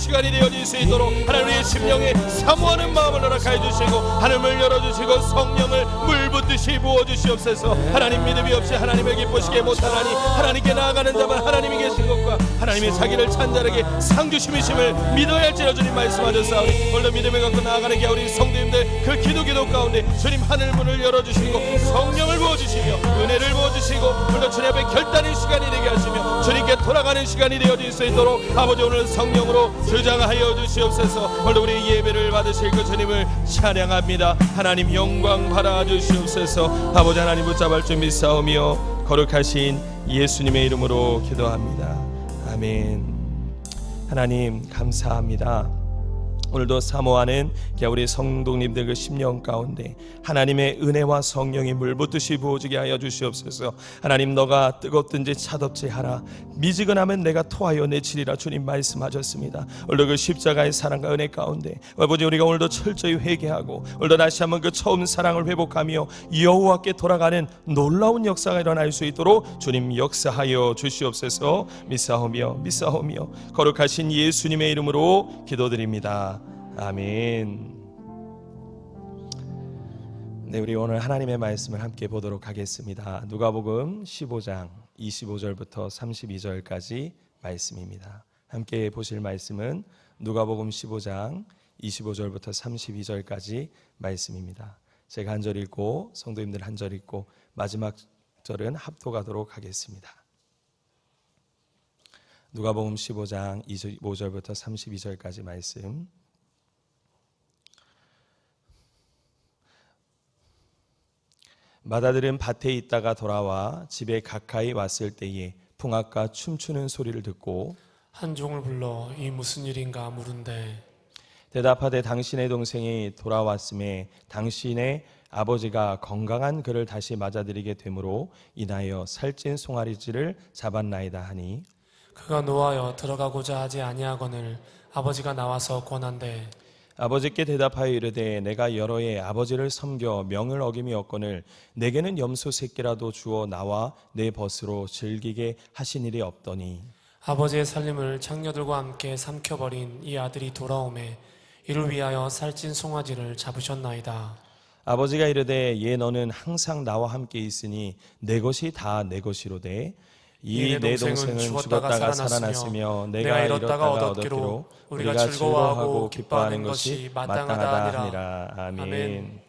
시간이 되어질 수 있도록 하나님의 심령에 사모하는 마음을 허락하여 주시고 하늘을 열어주시고 성령을 물붓듯이 부어주시옵소서. 하나님 믿음이 없이 하나님을 기쁘시게 못하나니 하나님께 나아가는 자만 하나님이 계신 것과 하나님의 자기를 찬자에게 상주심이심을 믿어야 할지라 주님 말씀하셨사오니 오늘도 믿음을 갖고 나아가는 게 우리 성도님들 그 기도 가운데 주님 하늘 문을 열어주시고 성령을 부어주시며 은혜를 부어주시고 오늘도 주님 앞에 결단의 시간이 되게 하시며 주님께 돌아가는 시간이 되어질 수 있도록 아버지 오늘 성령으로 주장하여 주시옵소서. 오늘도 우리 예배를 받으실 그 주님을 찬양합니다. 하나님 영광 받아 주시옵소서. 아버지 하나님 붙잡을 줄 믿사오며 거룩하신 예수님의 이름으로 기도합니다. 아멘. 하나님 감사합니다. 오늘도 사모하는 우리 성도님들 그 심령 가운데 하나님의 은혜와 성령이 물붓듯이 부어지게 하여 주시옵소서. 하나님 너가 뜨겁든지 차덥지 하라 미지근하면 내가 토하여 내치리라 주님 말씀하셨습니다. 오늘도 그 십자가의 사랑과 은혜 가운데 아버지 우리가 오늘도 철저히 회개하고 오늘도 다시 한번 그 처음 사랑을 회복하며 여호와께 돌아가는 놀라운 역사가 일어날 수 있도록 주님 역사하여 주시옵소서. 믿사오며 거룩하신 예수님의 이름으로 기도드립니다. 아멘. 네, 우리 오늘 하나님의 말씀을 함께 보도록 하겠습니다. 누가복음 15장 25절부터 32절까지 말씀입니다. 함께 보실 말씀은 누가복음 15장 25절부터 32절까지 말씀입니다. 제가 한 절 읽고 성도님들 한 절 읽고 마지막 절은 합독하도록 하겠습니다. 누가복음 15장 25절부터 32절까지 말씀. 마다들은 밭에 있다가 돌아와 집에 가까이 왔을 때에 풍악과 춤추는 소리를 듣고 한 종을 불러 이 무슨 일인가 물은데 대답하되 당신의 동생이 돌아왔음에 당신의 아버지가 건강한 그를 다시 맞아들이게 되므로 인하여 살찐 송아리쥐를 잡았나이다 하니 그가 노하여 들어가고자 하지 아니하거늘 아버지가 나와서 권한대 아버지께 대답하여 이르되 내가 여러 해 아버지를 섬겨 명을 어김이 없거늘 내게는 염소 새끼라도 주어 나와 내 벗으로 즐기게 하신 일이 없더니 아버지의 살림을 장녀들과 함께 삼켜버린 이 아들이 돌아오매 이를 위하여 살찐 송아지를 잡으셨나이다. 아버지가 이르되 얘 너는 항상 나와 함께 있으니 내 것이 다 내 것이로되 이 내 동생은 죽었다가 살아났으며 내가 잃었다가 얻었기로 우리가 즐거워하고 기뻐하는 것이 마땅하다 하니라. 아멘.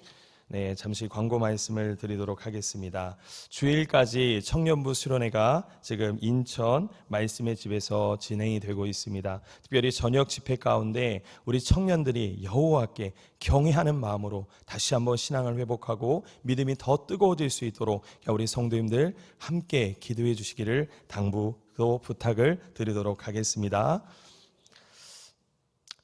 네, 잠시 광고 말씀을 드리도록 하겠습니다. 주일까지 청년부 수련회가 지금 인천 말씀의 집에서 진행이 되고 있습니다. 특별히 저녁 집회 가운데 우리 청년들이 여호와께 경외하는 마음으로 다시 한번 신앙을 회복하고 믿음이 더 뜨거워질 수 있도록 우리 성도님들 함께 기도해 주시기를 당부도 부탁을 드리도록 하겠습니다.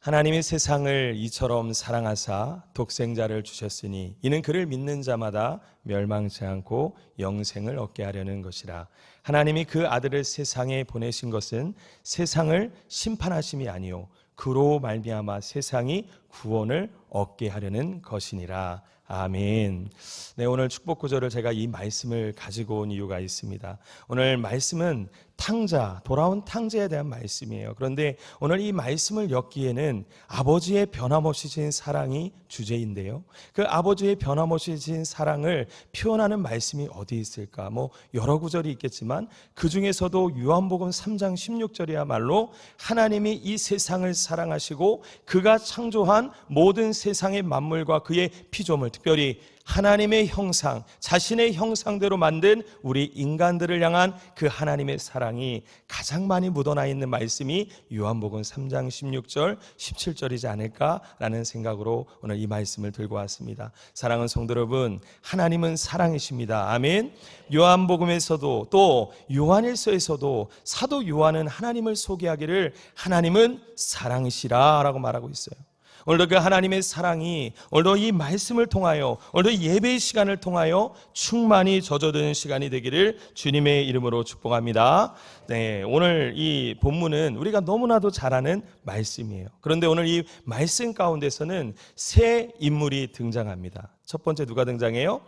하나님이 세상을 이처럼 사랑하사 독생자를 주셨으니 이는 그를 믿는 자마다 멸망치 않고 영생을 얻게 하려는 것이라. 하나님이 그 아들을 세상에 보내신 것은 세상을 심판하심이 아니요 그로 말미암아 세상이 구원을 얻게 하려는 것이니라. 아멘. 네, 오늘 축복 구절을 제가 이 말씀을 가지고 온 이유가 있습니다. 오늘 말씀은 돌아온 탕자에 대한 말씀이에요. 그런데 오늘 이 말씀을 엮기에는 아버지의 변함없이신 사랑이 주제인데요. 그 아버지의 변함없이신 사랑을 표현하는 말씀이 어디 있을까? 여러 구절이 있겠지만 그 중에서도 요한복음 3장 16절이야말로 하나님이 이 세상을 사랑하시고 그가 창조한 모든 세상의 만물과 그의 피조물, 특별히 하나님의 형상, 자신의 형상대로 만든 우리 인간들을 향한 그 하나님의 사랑이 가장 많이 묻어나 있는 말씀이 요한복음 3장 16절, 17절이지 않을까라는 생각으로 오늘 이 말씀을 들고 왔습니다. 사랑하는 성도 여러분, 하나님은 사랑이십니다. 아멘. 요한복음에서도 또 요한일서에서도 사도 요한은 하나님을 소개하기를 하나님은 사랑이시라 라고 말하고 있어요. 오늘도 그 하나님의 사랑이 오늘도 이 말씀을 통하여 오늘도 예배의 시간을 통하여 충만히 젖어드는 시간이 되기를 주님의 이름으로 축복합니다. 네, 오늘 이 본문은 우리가 너무나도 잘 아는 말씀이에요. 그런데 오늘 이 말씀 가운데서는 새 인물이 등장합니다. 첫 번째 누가 등장해요?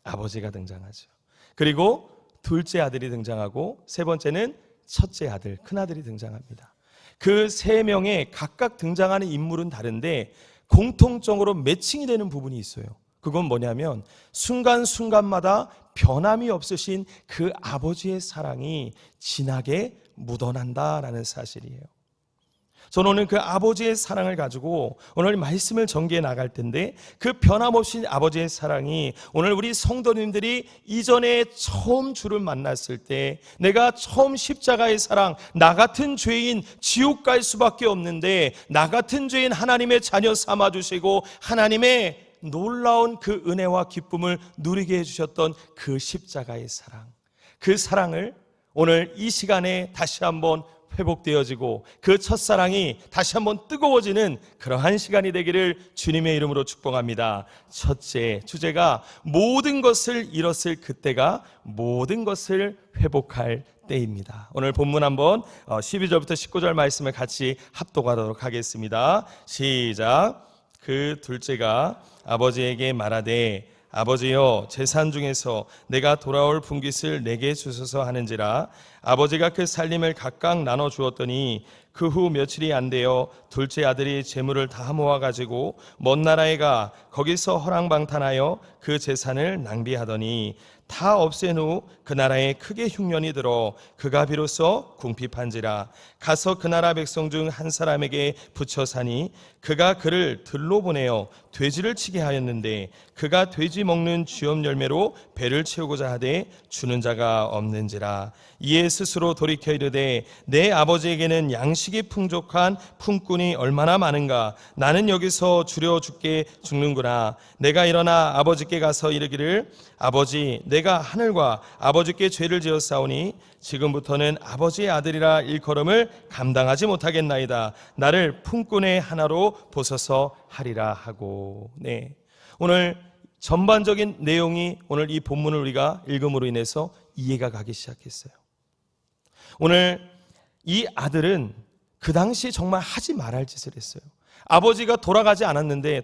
아버지가 등장하죠. 그리고 둘째 아들이 등장하고 세 번째는 첫째 아들, 큰아들이 등장합니다. 그 세 명의 각각 등장하는 인물은 다른데 공통적으로 매칭이 되는 부분이 있어요. 그건 뭐냐면 순간순간마다 변함이 없으신 그 아버지의 사랑이 진하게 묻어난다라는 사실이에요. 저는 오늘 그 아버지의 사랑을 가지고 오늘 말씀을 전개해 나갈 텐데, 그 변함없이 아버지의 사랑이 오늘 우리 성도님들이 이전에 처음 주를 만났을 때, 내가 처음 십자가의 사랑, 나 같은 죄인 지옥 갈 수밖에 없는데 나 같은 죄인 하나님의 자녀 삼아주시고 하나님의 놀라운 그 은혜와 기쁨을 누리게 해주셨던 그 십자가의 사랑, 그 사랑을 오늘 이 시간에 다시 한번 회복되어지고 그 첫사랑이 다시 한번 뜨거워지는 그러한 시간이 되기를 주님의 이름으로 축복합니다. 첫째 주제가 모든 것을 잃었을 그때가 모든 것을 회복할 때입니다. 오늘 본문 한번 12절부터 19절 말씀을 같이 합독하도록 하겠습니다. 시작. 그 둘째가 아버지에게 말하되 아버지여, 재산 중에서 내가 돌아올 분깃을 내게 주소서 하는지라. 아버지가 그 살림을 각각 나눠 주었더니 그 후 며칠이 안 되어 둘째 아들이 재물을 다 모아가지고 먼 나라에 가 거기서 허랑방탕하여 그 재산을 낭비하더니 다 없앤 후 그 나라에 크게 흉년이 들어 그가 비로소 궁핍한지라. 가서 그 나라 백성 중 한 사람에게 붙여 사니 그가 그를 들로 보내어 돼지를 치게 하였는데 그가 돼지 먹는 쥐염 열매로 배를 채우고자 하되 주는 자가 없는지라. 이에 스스로 돌이켜 이르되 내 아버지에게는 양식이 풍족한 품꾼이 얼마나 많은가. 나는 여기서 주려 죽게 죽는구나. 내가 일어나 아버지께 가서 이르기를 아버지, 내가 하늘과 아버지께 죄를 지었사오니 지금부터는 아버지의 아들이라 일컬음을 감당하지 못하겠나이다. 나를 품꾼의 하나로 보소서 하리라 하고. 네, 오늘 전반적인 내용이 오늘 이 본문을 우리가 읽음으로 인해서 이해가 가기 시작했어요. 오늘 이 아들은 그 당시 정말 하지 말할 짓을 했어요. 아버지가 돌아가시지 않았는데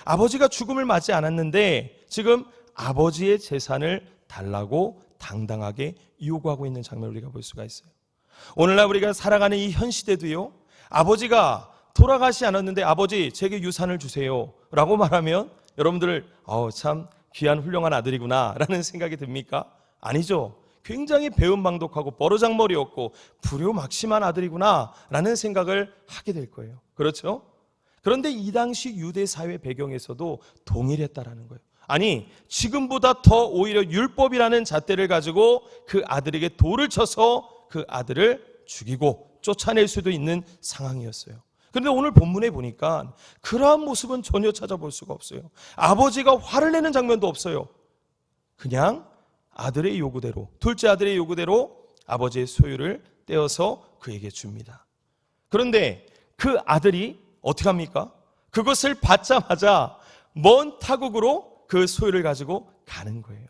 아버지가 죽음을 맞지 않았는데 지금 아버지의 재산을 달라고 당당하게 요구하고 있는 장면을 우리가 볼 수가 있어요. 오늘날 우리가 살아가는 이 현 시대도요, 아버지가 돌아가시지 않았는데 아버지 제게 유산을 주세요 라고 말하면 여러분들 참 귀한 훌륭한 아들이구나 라는 생각이 듭니까? 아니죠. 굉장히 배은망덕하고 버르장머리였고 불효막심한 아들이구나 라는 생각을 하게 될 거예요. 그렇죠? 그런데 이 당시 유대 사회 배경에서도 동일했다라는 거예요. 아니, 지금보다 더 오히려 율법이라는 잣대를 가지고 그 아들에게 돌을 쳐서 그 아들을 죽이고 쫓아낼 수도 있는 상황이었어요. 그런데 오늘 본문에 보니까 그러한 모습은 전혀 찾아볼 수가 없어요. 아버지가 화를 내는 장면도 없어요. 그냥 아들의 요구대로, 둘째 아들의 요구대로 아버지의 소유를 떼어서 그에게 줍니다. 그런데 그 아들이 어떻게 합니까? 그것을 받자마자 먼 타국으로 그 소유를 가지고 가는 거예요.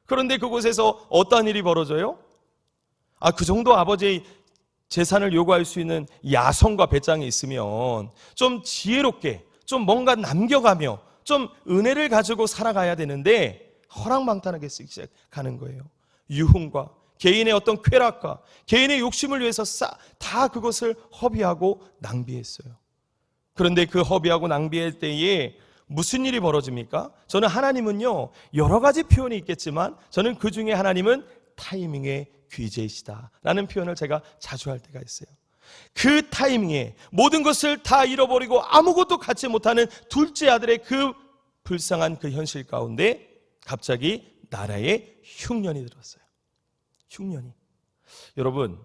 그런데 그곳에서 어떤 일이 벌어져요? 그 정도 아버지의 재산을 요구할 수 있는 야성과 배짱이 있으면 좀 지혜롭게, 좀 뭔가 남겨가며 좀 은혜를 가지고 살아가야 되는데 허랑방탕하게 쓰기 시작하는 거예요. 유흥과 개인의 어떤 쾌락과 개인의 욕심을 위해서 다 그것을 허비하고 낭비했어요. 그런데 그 허비하고 낭비할 때에 무슨 일이 벌어집니까? 저는 하나님은요, 여러 가지 표현이 있겠지만 저는 그 중에 하나님은 타이밍의 귀재이시다 라는 표현을 제가 자주 할 때가 있어요. 그 타이밍에 모든 것을 다 잃어버리고 아무것도 갖지 못하는 둘째 아들의 그 불쌍한 그 현실 가운데 갑자기 나라에 흉년이 들었어요. 흉년이. 여러분,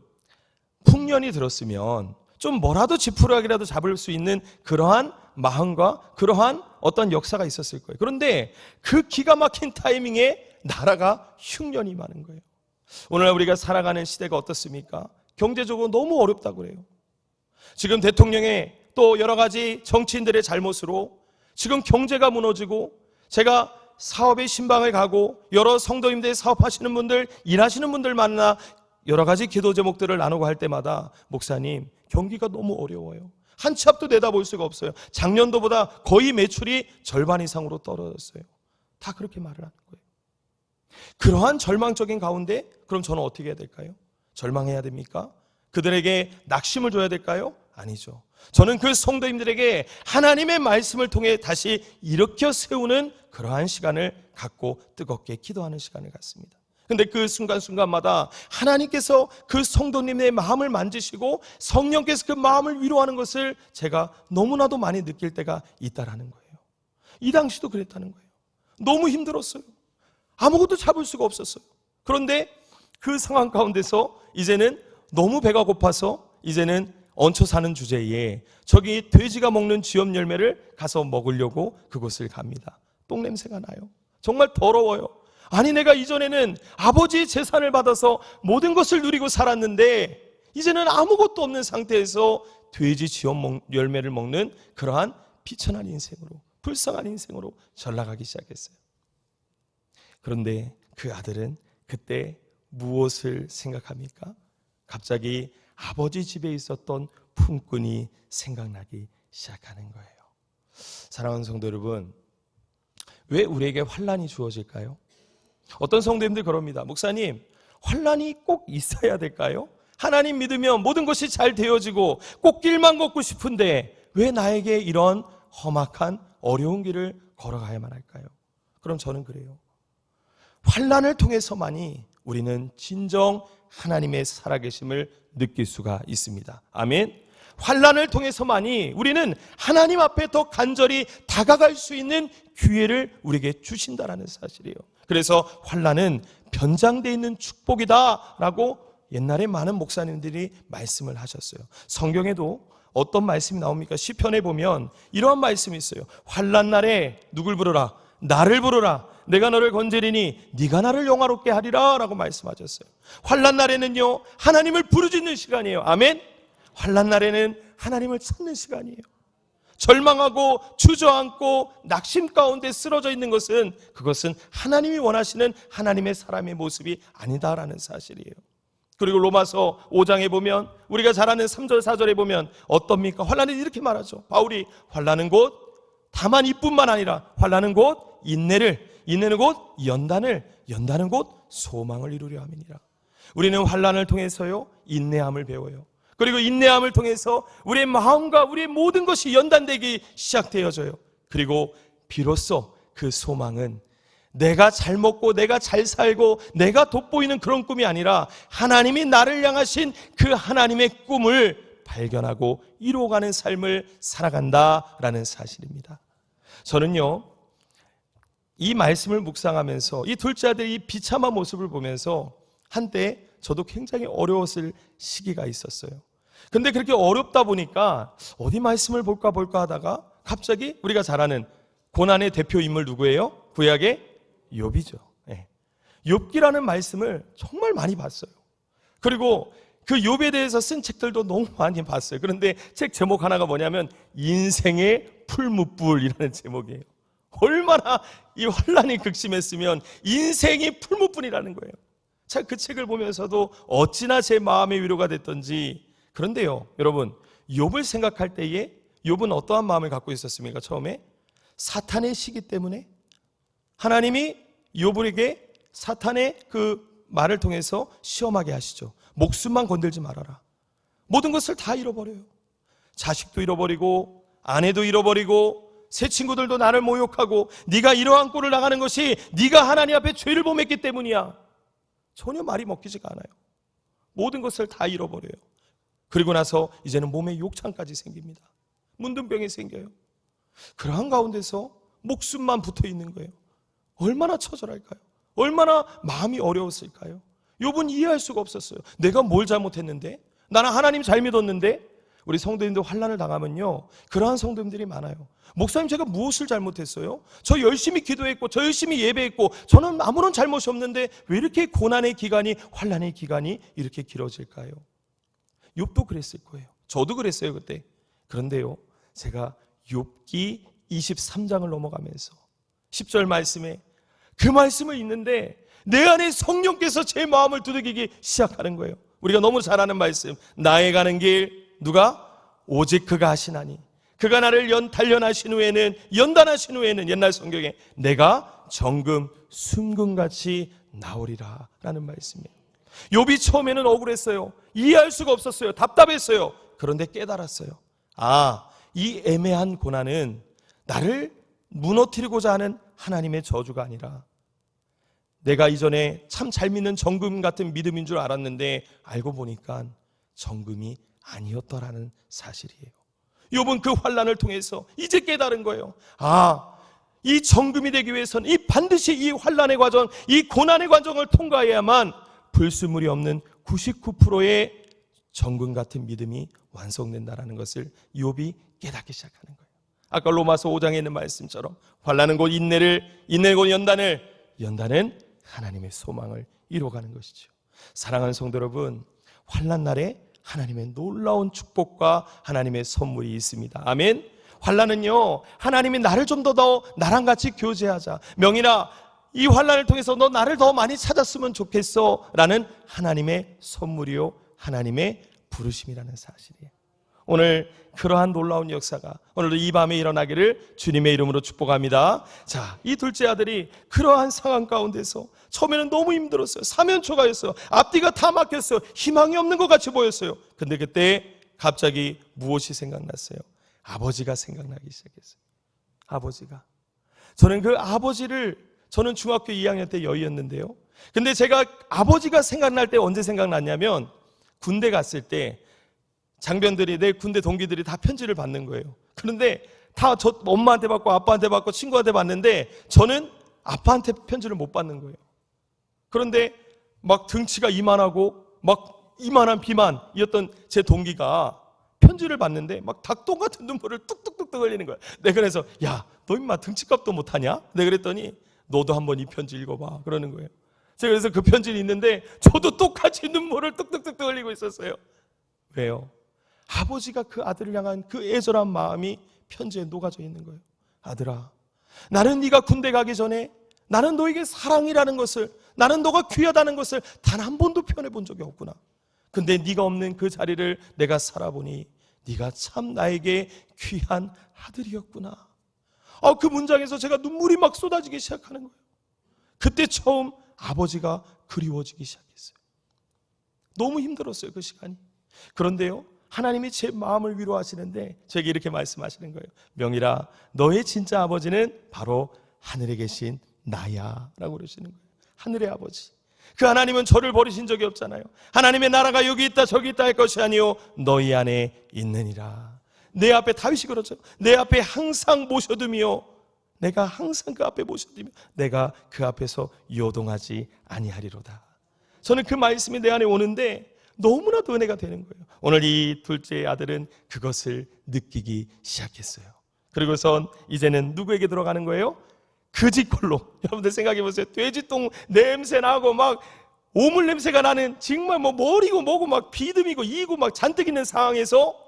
풍년이 들었으면 좀 뭐라도 지푸라기라도 잡을 수 있는 그러한 마음과 그러한 어떤 역사가 있었을 거예요. 그런데 그 기가 막힌 타이밍에 나라가 흉년이 많은 거예요. 오늘날 우리가 살아가는 시대가 어떻습니까? 경제적으로 너무 어렵다고 그래요. 지금 대통령의 또 여러 가지 정치인들의 잘못으로 지금 경제가 무너지고, 제가 사업의 신방을 가고 여러 성도님들 사업하시는 분들, 일하시는 분들 만나 여러 가지 기도 제목들을 나누고 할 때마다 목사님, 경기가 너무 어려워요. 한 치 앞도 내다볼 수가 없어요. 작년도보다 거의 매출이 절반 이상으로 떨어졌어요. 다 그렇게 말을 하는 거예요. 그러한 절망적인 가운데 그럼 저는 어떻게 해야 될까요? 절망해야 됩니까? 그들에게 낙심을 줘야 될까요? 아니죠. 저는 그 성도님들에게 하나님의 말씀을 통해 다시 일으켜 세우는 그러한 시간을 갖고 뜨겁게 기도하는 시간을 갖습니다. 근데 그 순간순간마다 하나님께서 그 성도님의 마음을 만지시고 성령께서 그 마음을 위로하는 것을 제가 너무나도 많이 느낄 때가 있다라는 거예요. 이 당시도 그랬다는 거예요. 너무 힘들었어요. 아무것도 잡을 수가 없었어요. 그런데 그 상황 가운데서 이제는 너무 배가 고파서 이제는 얹혀 사는 주제에 저기 돼지가 먹는 쥐염 열매를 가서 먹으려고 그곳을 갑니다. 똥냄새가 나요. 정말 더러워요. 아니, 내가 이전에는 아버지의 재산을 받아서 모든 것을 누리고 살았는데 이제는 아무것도 없는 상태에서 돼지 쥐염 열매를 먹는 그러한 비천한 인생으로, 불쌍한 인생으로 전락하기 시작했어요. 그런데 그 아들은 그때 무엇을 생각합니까? 갑자기 아버지 집에 있었던 품꾼이 생각나기 시작하는 거예요. 사랑하는 성도 여러분, 왜 우리에게 환난이 주어질까요? 어떤 성도님들 그럽니다. 목사님, 환난이 꼭 있어야 될까요? 하나님 믿으면 모든 것이 잘 되어지고 꽃길만 걷고 싶은데 왜 나에게 이런 험악한 어려운 길을 걸어가야만 할까요? 그럼 저는 그래요. 환난을 통해서만이 우리는 진정 하나님의 살아계심을 느낄 수가 있습니다. 아멘. 환난을 통해서만이 우리는 하나님 앞에 더 간절히 다가갈 수 있는 기회를 우리에게 주신다라는 사실이에요. 그래서 환난은 변장되어 있는 축복이다라고 옛날에 많은 목사님들이 말씀을 하셨어요. 성경에도 어떤 말씀이 나옵니까? 시편에 보면 이러한 말씀이 있어요. 환난 날에 누굴 부르라? 나를 부르라. 내가 너를 건지리니 네가 나를 영화롭게 하리라 라고 말씀하셨어요. 환난 날에는요, 하나님을 부르짖는 시간이에요. 아멘. 환난 날에는 하나님을 찾는 시간이에요. 절망하고 주저앉고 낙심 가운데 쓰러져 있는 것은 그것은 하나님이 원하시는 하나님의 사람의 모습이 아니다라는 사실이에요. 그리고 로마서 5장에 보면 우리가 잘 아는 3절 4절에 보면 어떻습니까? 환난은 이렇게 말하죠. 바울이 환난은 곧 다만 이뿐만 아니라 환난은 곧 인내는 곧 연단은 곧 소망을 이루려 함이니라. 우리는 환난을 통해서요 인내함을 배워요. 그리고 인내함을 통해서 우리의 마음과 우리의 모든 것이 연단되기 시작되어져요. 그리고 비로소 그 소망은 내가 잘 먹고 내가 잘 살고 내가 돋보이는 그런 꿈이 아니라 하나님이 나를 향하신 그 하나님의 꿈을 발견하고 이루어가는 삶을 살아간다라는 사실입니다. 저는요 이 말씀을 묵상하면서 이 둘째 아들의 이 비참한 모습을 보면서 한때 저도 굉장히 어려웠을 시기가 있었어요. 근데 그렇게 어렵다 보니까 어디 말씀을 볼까 하다가 갑자기 우리가 잘 아는 고난의 대표 인물 누구예요? 구약의 욥이죠. 욥기라는 말씀을 정말 많이 봤어요. 그리고 그 욥에 대해서 쓴 책들도 너무 많이 봤어요. 그런데 책 제목 하나가 뭐냐면 인생의 풀무불이라는 제목이에요. 얼마나 이 환난이 극심했으면 인생이 풀무불이라는 거예요. 참 그 책을 보면서도 어찌나 제 마음의 위로가 됐던지. 그런데요 여러분, 욥을 생각할 때에 욥은 어떠한 마음을 갖고 있었습니까? 처음에 사탄의 시기 때문에 하나님이 욥에게 사탄의 그 말을 통해서 시험하게 하시죠. 목숨만 건들지 말아라. 모든 것을 다 잃어버려요. 자식도 잃어버리고 아내도 잃어버리고 새 친구들도 나를 모욕하고 네가 이러한 꼴을 나가는 것이 네가 하나님 앞에 죄를 범했기 때문이야. 전혀 말이 먹히지가 않아요. 모든 것을 다 잃어버려요. 그리고 나서 이제는 몸에 욕창까지 생깁니다. 문둥병이 생겨요. 그러한 가운데서 목숨만 붙어 있는 거예요. 얼마나 처절할까요? 얼마나 마음이 어려웠을까요? 욥은 이해할 수가 없었어요. 내가 뭘 잘못했는데? 나는 하나님 잘 믿었는데? 우리 성도님들 환난을 당하면요 그러한 성도님들이 많아요. 목사님, 제가 무엇을 잘못했어요? 저 열심히 기도했고 저 열심히 예배했고 저는 아무런 잘못이 없는데 왜 이렇게 고난의 기간이, 환난의 기간이 이렇게 길어질까요? 욥도 그랬을 거예요. 저도 그랬어요 그때. 그런데요 제가 욥기 23장을 넘어가면서 10절 말씀에 그 말씀을 읽는데 내 안에 성령께서 제 마음을 두들기기 시작하는 거예요. 우리가 너무 잘 아는 말씀, 나의 가는 길 누가? 오직 그가 하시나니 그가 나를 단련하신 후에는, 연단하신 후에는 옛날 성경에 내가 정금 순금같이 나오리라 라는 말씀이에요. 욥이 처음에는 억울했어요. 이해할 수가 없었어요. 답답했어요. 그런데 깨달았어요. 이 애매한 고난은 나를 무너뜨리고자 하는 하나님의 저주가 아니라 내가 이전에 참 잘 믿는 정금 같은 믿음인 줄 알았는데 알고 보니까 정금이 아니었더라는 사실이에요. 욥은 그 환난을 통해서 이제 깨달은 거예요. 이 정금이 되기 위해서는 반드시 이 환난의 과정, 이 고난의 과정을 통과해야만 불순물이 없는 99%의 정금 같은 믿음이 완성된다는 것을 욥이 깨닫기 시작하는 거예요. 아까 로마서 5장에 있는 말씀처럼 환난은 곧 인내를, 인내는 곧 연단은 하나님의 소망을 이루어가는 것이죠. 사랑하는 성도 여러분, 환난 날에 하나님의 놀라운 축복과 하나님의 선물이 있습니다. 아멘. 환난은요, 하나님이 나를 좀 더 나랑 같이 교제하자, 명인아 이 환난을 통해서 너 나를 더 많이 찾았으면 좋겠어 라는 하나님의 선물이요, 하나님의 부르심이라는 사실이에요. 오늘 그러한 놀라운 역사가 오늘도 이 밤에 일어나기를 주님의 이름으로 축복합니다. 자, 이 둘째 아들이 그러한 상황 가운데서 처음에는 너무 힘들었어요. 사면초가였어요. 앞뒤가 다 막혔어요. 희망이 없는 것 같이 보였어요. 근데 그때 갑자기 무엇이 생각났어요? 아버지가 생각나기 시작했어요. 아버지가. 저는 그 아버지를, 저는 중학교 2학년 때 여의였는데요. 근데 제가 아버지가 생각날 때 언제 생각났냐면 군대 갔을 때 장병들이, 내 군대 동기들이 다 편지를 받는 거예요. 그런데 다 저 엄마한테 받고 아빠한테 받고 친구한테 받는데 저는 아빠한테 편지를 못 받는 거예요. 그런데 막 등치가 이만하고 막 이만한 비만이었던 제 동기가 편지를 받는데 막 닭똥 같은 눈물을 뚝뚝뚝뚝 흘리는 거예요. 내가 그래서 야, 너 임마 등치값도 못하냐? 내가 그랬더니 너도 한번 이 편지 읽어봐 그러는 거예요. 제가 그래서 그 편지를 읽는데 저도 똑같이 눈물을 뚝뚝뚝뚝 흘리고 있었어요. 왜요? 아버지가 그 아들을 향한 그 애절한 마음이 편지에 녹아져 있는 거예요. 아들아, 나는 네가 군대 가기 전에 나는 너에게 사랑이라는 것을, 나는 너가 귀하다는 것을 단 한 번도 표현해 본 적이 없구나. 근데 네가 없는 그 자리를 내가 살아보니 네가 참 나에게 귀한 아들이었구나. 그 문장에서 제가 눈물이 막 쏟아지기 시작하는 거예요. 그때 처음 아버지가 그리워지기 시작했어요. 너무 힘들었어요, 그 시간이. 그런데요, 하나님이 제 마음을 위로하시는데 제게 이렇게 말씀하시는 거예요. 명일아, 너의 진짜 아버지는 바로 하늘에 계신 나야 라고 그러시는 거예요. 하늘의 아버지. 그 하나님은 저를 버리신 적이 없잖아요. 하나님의 나라가 여기 있다 저기 있다 할 것이 아니요 너희 안에 있느니라. 내 앞에, 다윗이 그러죠. 내 앞에 항상 모셔두며 내가 항상 그 앞에 모셔두며 내가 그 앞에서 요동하지 아니하리로다. 저는 그 말씀이 내 안에 오는데 너무나도 은혜가 되는 거예요. 오늘 이 둘째 아들은 그것을 느끼기 시작했어요. 그리고선 이제는 누구에게 들어가는 거예요? 그 집골로. 여러분들 생각해 보세요. 돼지똥 냄새 나고 막 오물 냄새가 나는, 정말 뭐 머리고 뭐고 막 비듬이고 이고 막 잔뜩 있는 상황에서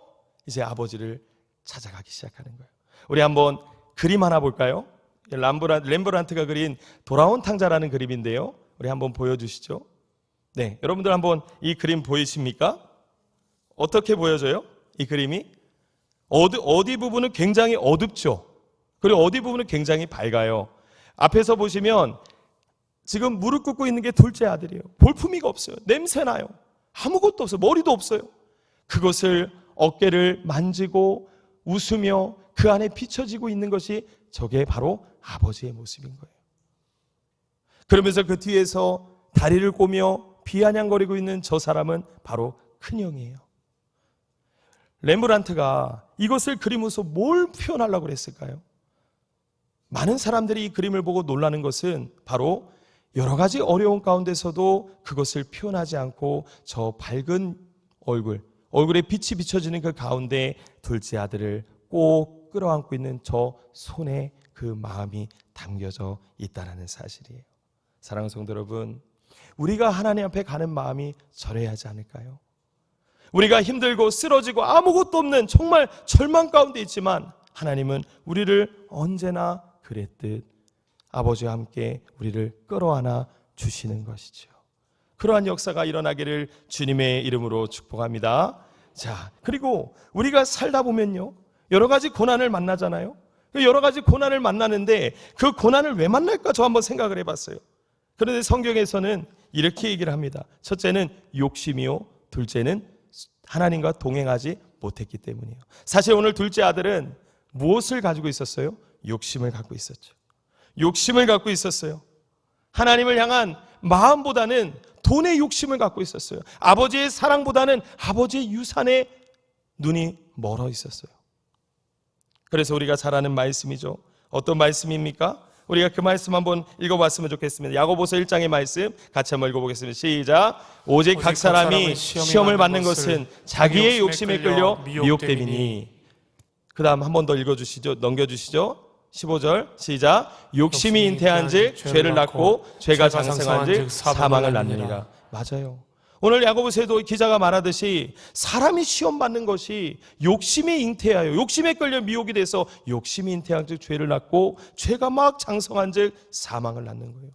이제 아버지를 찾아가기 시작하는 거예요. 우리 한번 그림 하나 볼까요? 렘브란트가 그린 돌아온 탕자라는 그림인데요. 우리 한번 보여주시죠. 네, 여러분들 한번 이 그림 보이십니까? 어떻게 보여져요? 이 그림이 어디 부분은 굉장히 어둡죠. 그리고 어디 부분은 굉장히 밝아요. 앞에서 보시면 지금 무릎 꿇고 있는 게 둘째 아들이에요. 볼품이가 없어요. 냄새나요. 아무것도 없어요. 머리도 없어요. 그것을 어깨를 만지고 웃으며 그 안에 비춰지고 있는 것이 저게 바로 아버지의 모습인 거예요. 그러면서 그 뒤에서 다리를 꼬며 비아냥거리고 있는 저 사람은 바로 큰형이에요. 렘브란트가 이것을 그리면서 뭘 표현하려고 그랬을까요? 많은 사람들이 이 그림을 보고 놀라는 것은 바로 여러 가지 어려운 가운데서도 그것을 표현하지 않고 저 밝은 얼굴에 빛이 비춰지는 그 가운데 둘째 아들을 꼭 끌어안고 있는 저 손에 그 마음이 담겨져 있다는 사실이에요. 사랑하는 성도 여러분, 우리가 하나님 앞에 가는 마음이 저래야 하지 않을까요? 우리가 힘들고 쓰러지고 아무것도 없는 정말 절망 가운데 있지만 하나님은 우리를 언제나 그랬듯 아버지와 함께 우리를 끌어안아 주시는 것이죠. 그러한 역사가 일어나기를 주님의 이름으로 축복합니다. 자, 그리고 우리가 살다 보면요, 여러 가지 고난을 만나잖아요. 여러 가지 고난을 만나는데 그 고난을 왜 만날까 저 한번 생각을 해봤어요. 그런데 성경에서는 이렇게 얘기를 합니다. 첫째는 욕심이요, 둘째는 하나님과 동행하지 못했기 때문이에요. 사실 오늘 둘째 아들은 무엇을 가지고 있었어요? 욕심을 갖고 있었죠. 욕심을 갖고 있었어요. 하나님을 향한 마음보다는 돈의 욕심을 갖고 있었어요. 아버지의 사랑보다는 아버지의 유산에 눈이 멀어 있었어요. 그래서 우리가 잘 아는 말씀이죠. 어떤 말씀입니까? 우리가 그 말씀 한번 읽어봤으면 좋겠습니다. 야고보서 1장의 말씀 같이 한번 읽어보겠습니다. 시작. 오직 각 사람이 시험을 받는 것은 자기의 욕심에 끌려 미혹됨이니. 그 다음 한 번 더 읽어주시죠. 넘겨주시죠. 15절 시작. 욕심이 잉태한즉 죄를 낳고 죄가 장성한즉 사망을 낳느니라. 맞아요. 오늘 야고보서에도 기자가 말하듯이 사람이 시험 받는 것이 욕심에 잉태하여 욕심에 끌려 미혹이 돼서 욕심이 잉태한즉 죄를 낳고 죄가 막 장성한즉 사망을 낳는 거예요.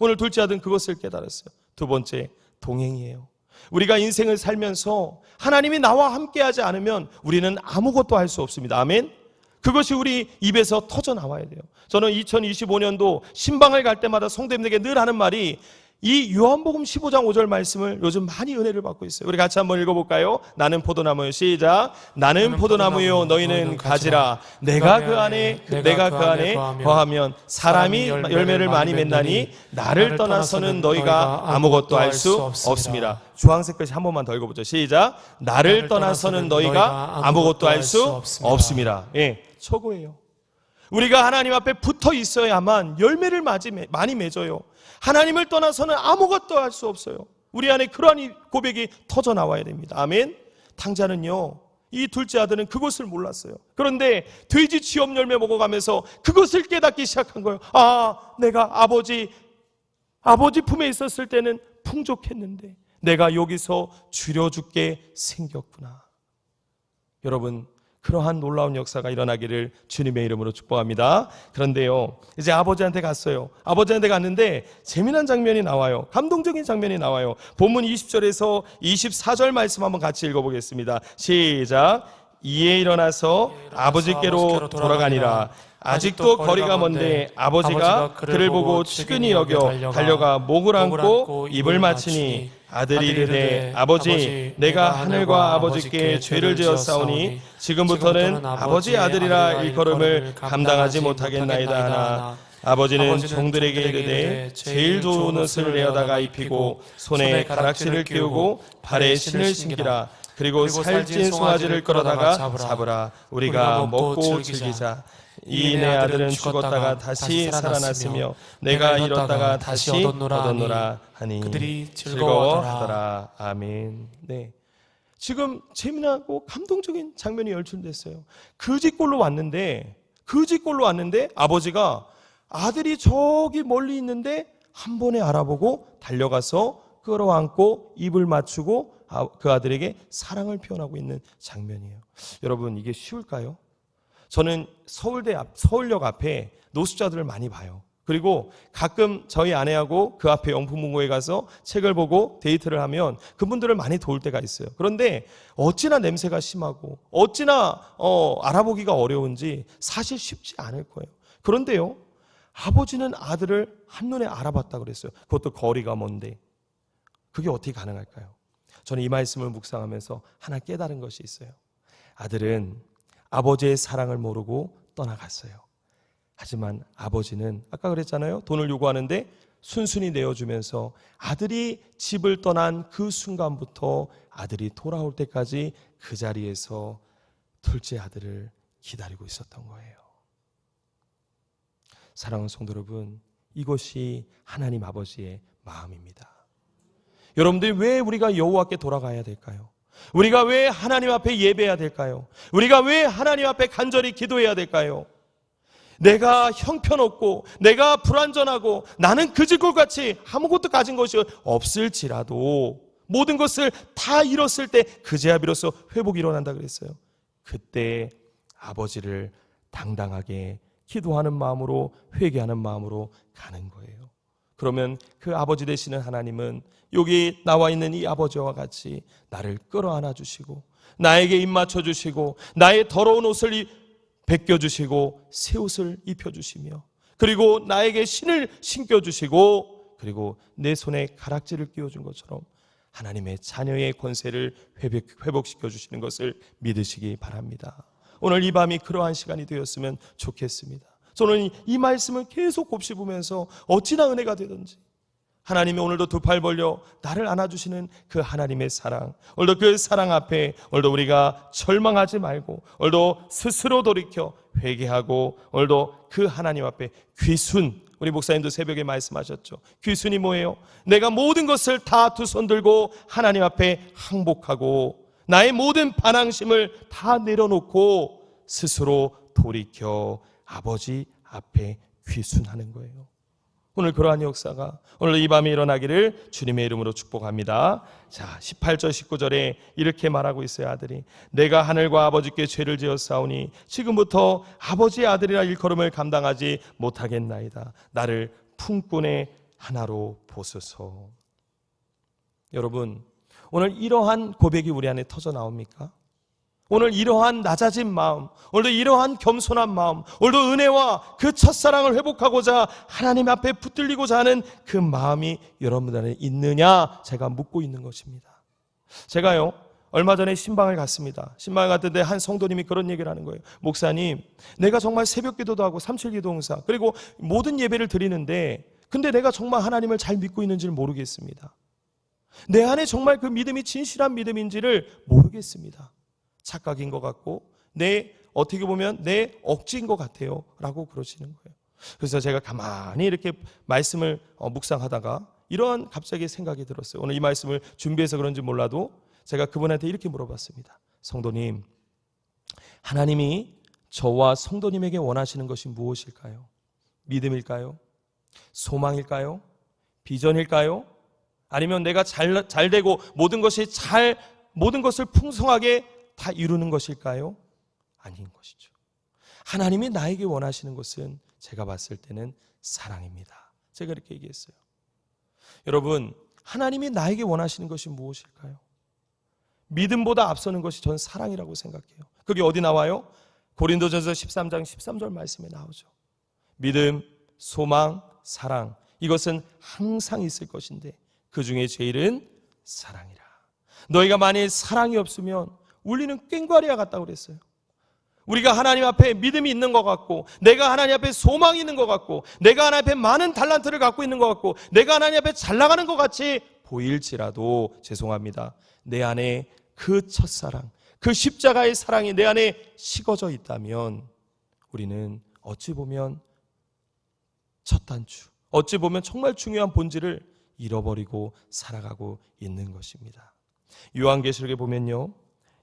오늘 둘째 아들은 그것을 깨달았어요. 두 번째, 동행이에요. 우리가 인생을 살면서 하나님이 나와 함께하지 않으면 우리는 아무것도 할 수 없습니다. 아멘. 그것이 우리 입에서 터져 나와야 돼요. 저는 2025년도 신방을 갈 때마다 성도님들에게 늘 하는 말이 이 요한복음 15장 5절 말씀을 요즘 많이 은혜를 받고 있어요. 우리 같이 한번 읽어볼까요? 나는 포도나무요. 시작. 나는 포도나무요 너희는 가지라. 내가 그 안에 거하면 사람이 열매를 많이 맺나니 나를 떠나서는 너희가 아무것도 할 수 없습니다. 주황색 글씨 한 번만 더 읽어보죠. 시작. 나를 떠나서는 너희가 아무것도 할 수 없습니다. 예, 최고예요. 우리가 하나님 앞에 붙어 있어야만 열매를 많이 맺어요. 하나님을 떠나서는 아무것도 할 수 없어요. 우리 안에 그러한 고백이 터져 나와야 됩니다. 아멘. 탕자는요, 이 둘째 아들은 그것을 몰랐어요. 그런데 돼지 지엽 열매 먹어가면서 그것을 깨닫기 시작한 거예요. 아, 내가 아버지 품에 있었을 때는 풍족했는데 내가 여기서 줄여 죽게 생겼구나. 여러분, 그러한 놀라운 역사가 일어나기를 주님의 이름으로 축복합니다. 그런데요, 이제 아버지한테 갔어요. 아버지한테 갔는데 재미난 장면이 나와요. 감동적인 장면이 나와요. 본문 20절에서 24절 말씀 한번 같이 읽어보겠습니다. 시작. 이에 일어나서 아버지께로 돌아가니라. 아직도 거리가 먼데 아버지가 그를 보고 측은히 여겨 달려가 목을 안고 입을 맞추니 아들이 이르되 아버지 내가 하늘과 아버지께 죄를 지었사오니 지금부터는 아버지의 아들이라 일컬음을 감당하지 못하겠나이다 하나 아버지는 종들에게 이르되 제일 좋은 옷을 내어다가 입히고 손에 가락지를 끼우고 발에 신을 신기라. 그리고 살찐 송아지를 끌어다가 잡으라. 우리가 먹고 즐기자. 이 내 아들은 죽었다가 다시 살아났으며 내가 잃었다가 다시 얻었노라 하니 그들이 즐거워하더라. 아멘. 네, 지금 재미나고 감동적인 장면이 연출됐어요. 그 집골로 왔는데 아버지가 아들이 저기 멀리 있는데 한 번에 알아보고 달려가서 끌어안고 입을 맞추고 그 아들에게 사랑을 표현하고 있는 장면이에요. 여러분, 이게 쉬울까요? 저는 서울역 앞에 노숙자들을 많이 봐요. 그리고 가끔 저희 아내하고 그 앞에 영풍문고에 가서 책을 보고 데이트를 하면 그분들을 많이 도울 때가 있어요. 그런데 어찌나 냄새가 심하고 어찌나 알아보기가 어려운지 사실 쉽지 않을 거예요. 그런데요, 아버지는 아들을 한눈에 알아봤다 그랬어요. 그것도 거리가 먼데. 그게 어떻게 가능할까요? 저는 이 말씀을 묵상하면서 하나 깨달은 것이 있어요. 아들은 아버지의 사랑을 모르고 떠나갔어요. 하지만 아버지는 아까 그랬잖아요. 돈을 요구하는데 순순히 내어주면서 아들이 집을 떠난 그 순간부터 아들이 돌아올 때까지 그 자리에서 둘째 아들을 기다리고 있었던 거예요. 사랑하는 성도 여러분, 이것이 하나님 아버지의 마음입니다. 여러분들이 왜 우리가 여호와께 돌아가야 될까요? 우리가 왜 하나님 앞에 예배해야 될까요? 우리가 왜 하나님 앞에 간절히 기도해야 될까요? 내가 형편없고 내가 불완전하고 나는 그질골같이 아무것도 가진 것이 없을지라도 모든 것을 다 잃었을 때 그제야 비로소 회복이 일어난다 그랬어요. 그때 아버지를 당당하게 기도하는 마음으로 회개하는 마음으로 가는 거예요. 그러면 그 아버지 되시는 하나님은 여기 나와 있는 이 아버지와 같이 나를 끌어안아 주시고 나에게 입 맞춰 주시고 나의 더러운 옷을 벗겨주시고 새 옷을 입혀주시며 그리고 나에게 신을 신겨주시고 그리고 내 손에 가락지를 끼워준 것처럼 하나님의 자녀의 권세를 회복시켜 주시는 것을 믿으시기 바랍니다. 오늘 이 밤이 그러한 시간이 되었으면 좋겠습니다. 저는 이 말씀을 계속 곱씹으면서 어찌나 은혜가 되든지 하나님이 오늘도 두 팔 벌려 나를 안아주시는 그 하나님의 사랑, 오늘도 그 사랑 앞에 오늘도 우리가 절망하지 말고 오늘도 스스로 돌이켜 회개하고 오늘도 그 하나님 앞에 귀순, 우리 목사님도 새벽에 말씀하셨죠. 귀순이 뭐예요? 내가 모든 것을 다 두 손 들고 하나님 앞에 항복하고 나의 모든 반항심을 다 내려놓고 스스로 돌이켜 아버지 앞에 귀순하는 거예요. 오늘 그러한 역사가 오늘 이 밤에 일어나기를 주님의 이름으로 축복합니다. 자, 18절 19절에 이렇게 말하고 있어요. 아들이 내가 하늘과 아버지께 죄를 지었사오니 지금부터 아버지의 아들이라 일컬음을 감당하지 못하겠나이다. 나를 품꾼의 하나로 보소서. 여러분, 오늘 이러한 고백이 우리 안에 터져 나옵니까? 오늘 이러한 낮아진 마음, 오늘도 이러한 겸손한 마음, 오늘도 은혜와 그 첫사랑을 회복하고자 하나님 앞에 붙들리고자 하는 그 마음이 여러분 안에 있느냐 제가 묻고 있는 것입니다. 제가요 얼마 전에 신방을 갔습니다. 신방을 갔는데 한 성도님이 그런 얘기를 하는 거예요. 목사님, 내가 정말 새벽 기도도 하고 삼칠기도 봉사 그리고 모든 예배를 드리는데 근데 내가 정말 하나님을 잘 믿고 있는지를 모르겠습니다. 내 안에 정말 그 믿음이 진실한 믿음인지를 모르겠습니다. 착각인 것 같고 어떻게 보면 내 억지인 것 같아요 라고 그러시는 거예요. 그래서 제가 가만히 이렇게 말씀을 묵상하다가 이러한 갑자기 생각이 들었어요. 오늘 이 말씀을 준비해서 그런지 몰라도 제가 그분한테 이렇게 물어봤습니다. 성도님, 하나님이 저와 성도님에게 원하시는 것이 무엇일까요? 믿음일까요? 소망일까요? 비전일까요? 아니면 내가 잘 되고 모든 것을 풍성하게 다 이루는 것일까요? 아닌 것이죠. 하나님이 나에게 원하시는 것은 제가 봤을 때는 사랑입니다. 제가 이렇게 얘기했어요. 여러분, 하나님이 나에게 원하시는 것이 무엇일까요? 믿음보다 앞서는 것이 전 사랑이라고 생각해요. 그게 어디 나와요? 고린도전서 13장 13절 말씀에 나오죠. 믿음, 소망, 사랑, 이것은 항상 있을 것인데 그 중에 제일은 사랑이라. 너희가 만일 사랑이 없으면 우리는 꽹과리와 같다고 그랬어요. 우리가 하나님 앞에 믿음이 있는 것 같고 내가 하나님 앞에 소망이 있는 것 같고 내가 하나님 앞에 많은 달란트를 갖고 있는 것 같고 내가 하나님 앞에 잘 나가는 것 같이 보일지라도 죄송합니다. 내 안에 그 첫사랑, 그 십자가의 사랑이 내 안에 식어져 있다면 우리는 어찌 보면 첫 단추, 어찌 보면 정말 중요한 본질을 잃어버리고 살아가고 있는 것입니다. 요한계시록에 보면요,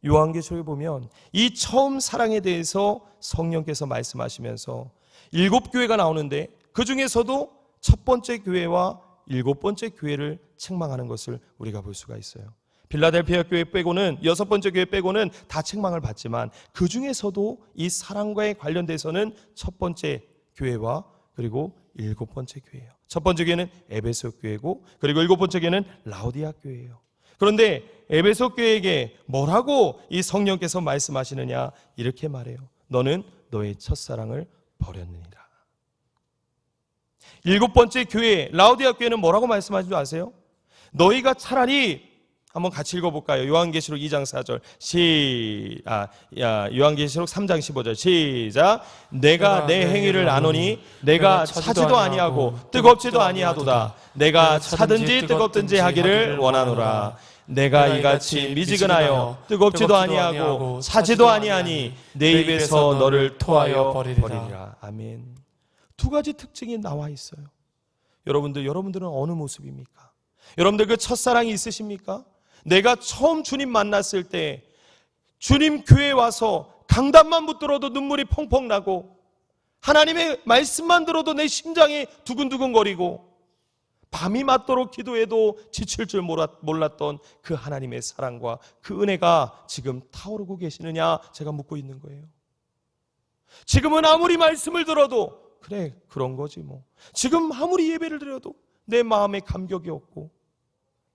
요한계시록에 보면 이 처음 사랑에 대해서 성령께서 말씀하시면서 7교회가 나오는데 그 중에서도 첫 번째 교회와 7번째 교회를 책망하는 것을 우리가 볼 수가 있어요. 빌라델피아 교회 빼고는 6번째 교회 빼고는 다 책망을 받지만 그 중에서도 이 사랑과에 관련돼서는 첫 번째 교회와 그리고 7번째 교회예요. 첫 번째 교회는 에베소 교회고 그리고 7번째 교회는 라오디아 교회예요. 그런데 에베소 교회에게 뭐라고 이 성령께서 말씀하시느냐 이렇게 말해요. 너는 너의 첫사랑을 버렸느니라. 7번째 교회 라오디아 교회는 뭐라고 말씀하신 줄 아세요? 너희가 차라리 한번 같이 읽어볼까요? 요한계시록 2장 4절 요한계시록 3장 15절 시작. 내가 내 행위를 아노니 내가 차지도 아니하고 뜨겁지도 아니하도다. 내가 차든지 뜨겁든지 하기를 원하노라. 내가 이같이 미지근하여 뜨겁지도 아니하고 차지도 아니하니 내 입에서 너를 토하여 버리리라. 아멘. 두 가지 특징이 나와 있어요. 여러분들은 어느 모습입니까? 여러분들 그 첫사랑이 있으십니까? 내가 처음 주님 만났을 때 주님 교회에 와서 강단만 붙들어도 눈물이 펑펑 나고 하나님의 말씀만 들어도 내 심장이 두근두근거리고 밤이 맞도록 기도해도 지칠 줄 몰랐던 그 하나님의 사랑과 그 은혜가 지금 타오르고 계시느냐 제가 묻고 있는 거예요. 지금은 아무리 말씀을 들어도 그래 그런 거지 뭐. 지금 아무리 예배를 드려도 내 마음에 감격이 없고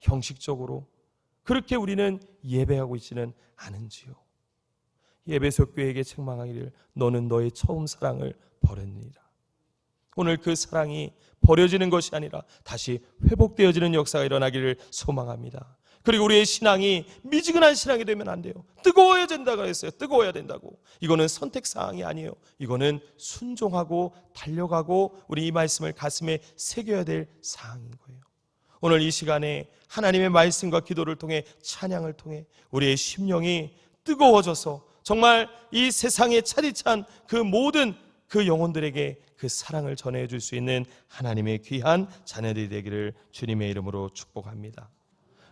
형식적으로 그렇게 우리는 예배하고 있지는 않은지요. 에베소 교회에게 책망하기를 너는 너의 처음 사랑을 버렸느니라. 오늘 그 사랑이 버려지는 것이 아니라 다시 회복되어지는 역사가 일어나기를 소망합니다. 그리고 우리의 신앙이 미지근한 신앙이 되면 안 돼요. 뜨거워야 된다고 했어요. 뜨거워야 된다고. 이거는 선택사항이 아니에요. 이거는 순종하고 달려가고 우리 이 말씀을 가슴에 새겨야 될 사항인 거예요. 오늘 이 시간에 하나님의 말씀과 기도를 통해 찬양을 통해 우리의 심령이 뜨거워져서 정말 이 세상에 차디찬 그 모든 그 영혼들에게 그 사랑을 전해줄 수 있는 하나님의 귀한 자녀들이 되기를 주님의 이름으로 축복합니다.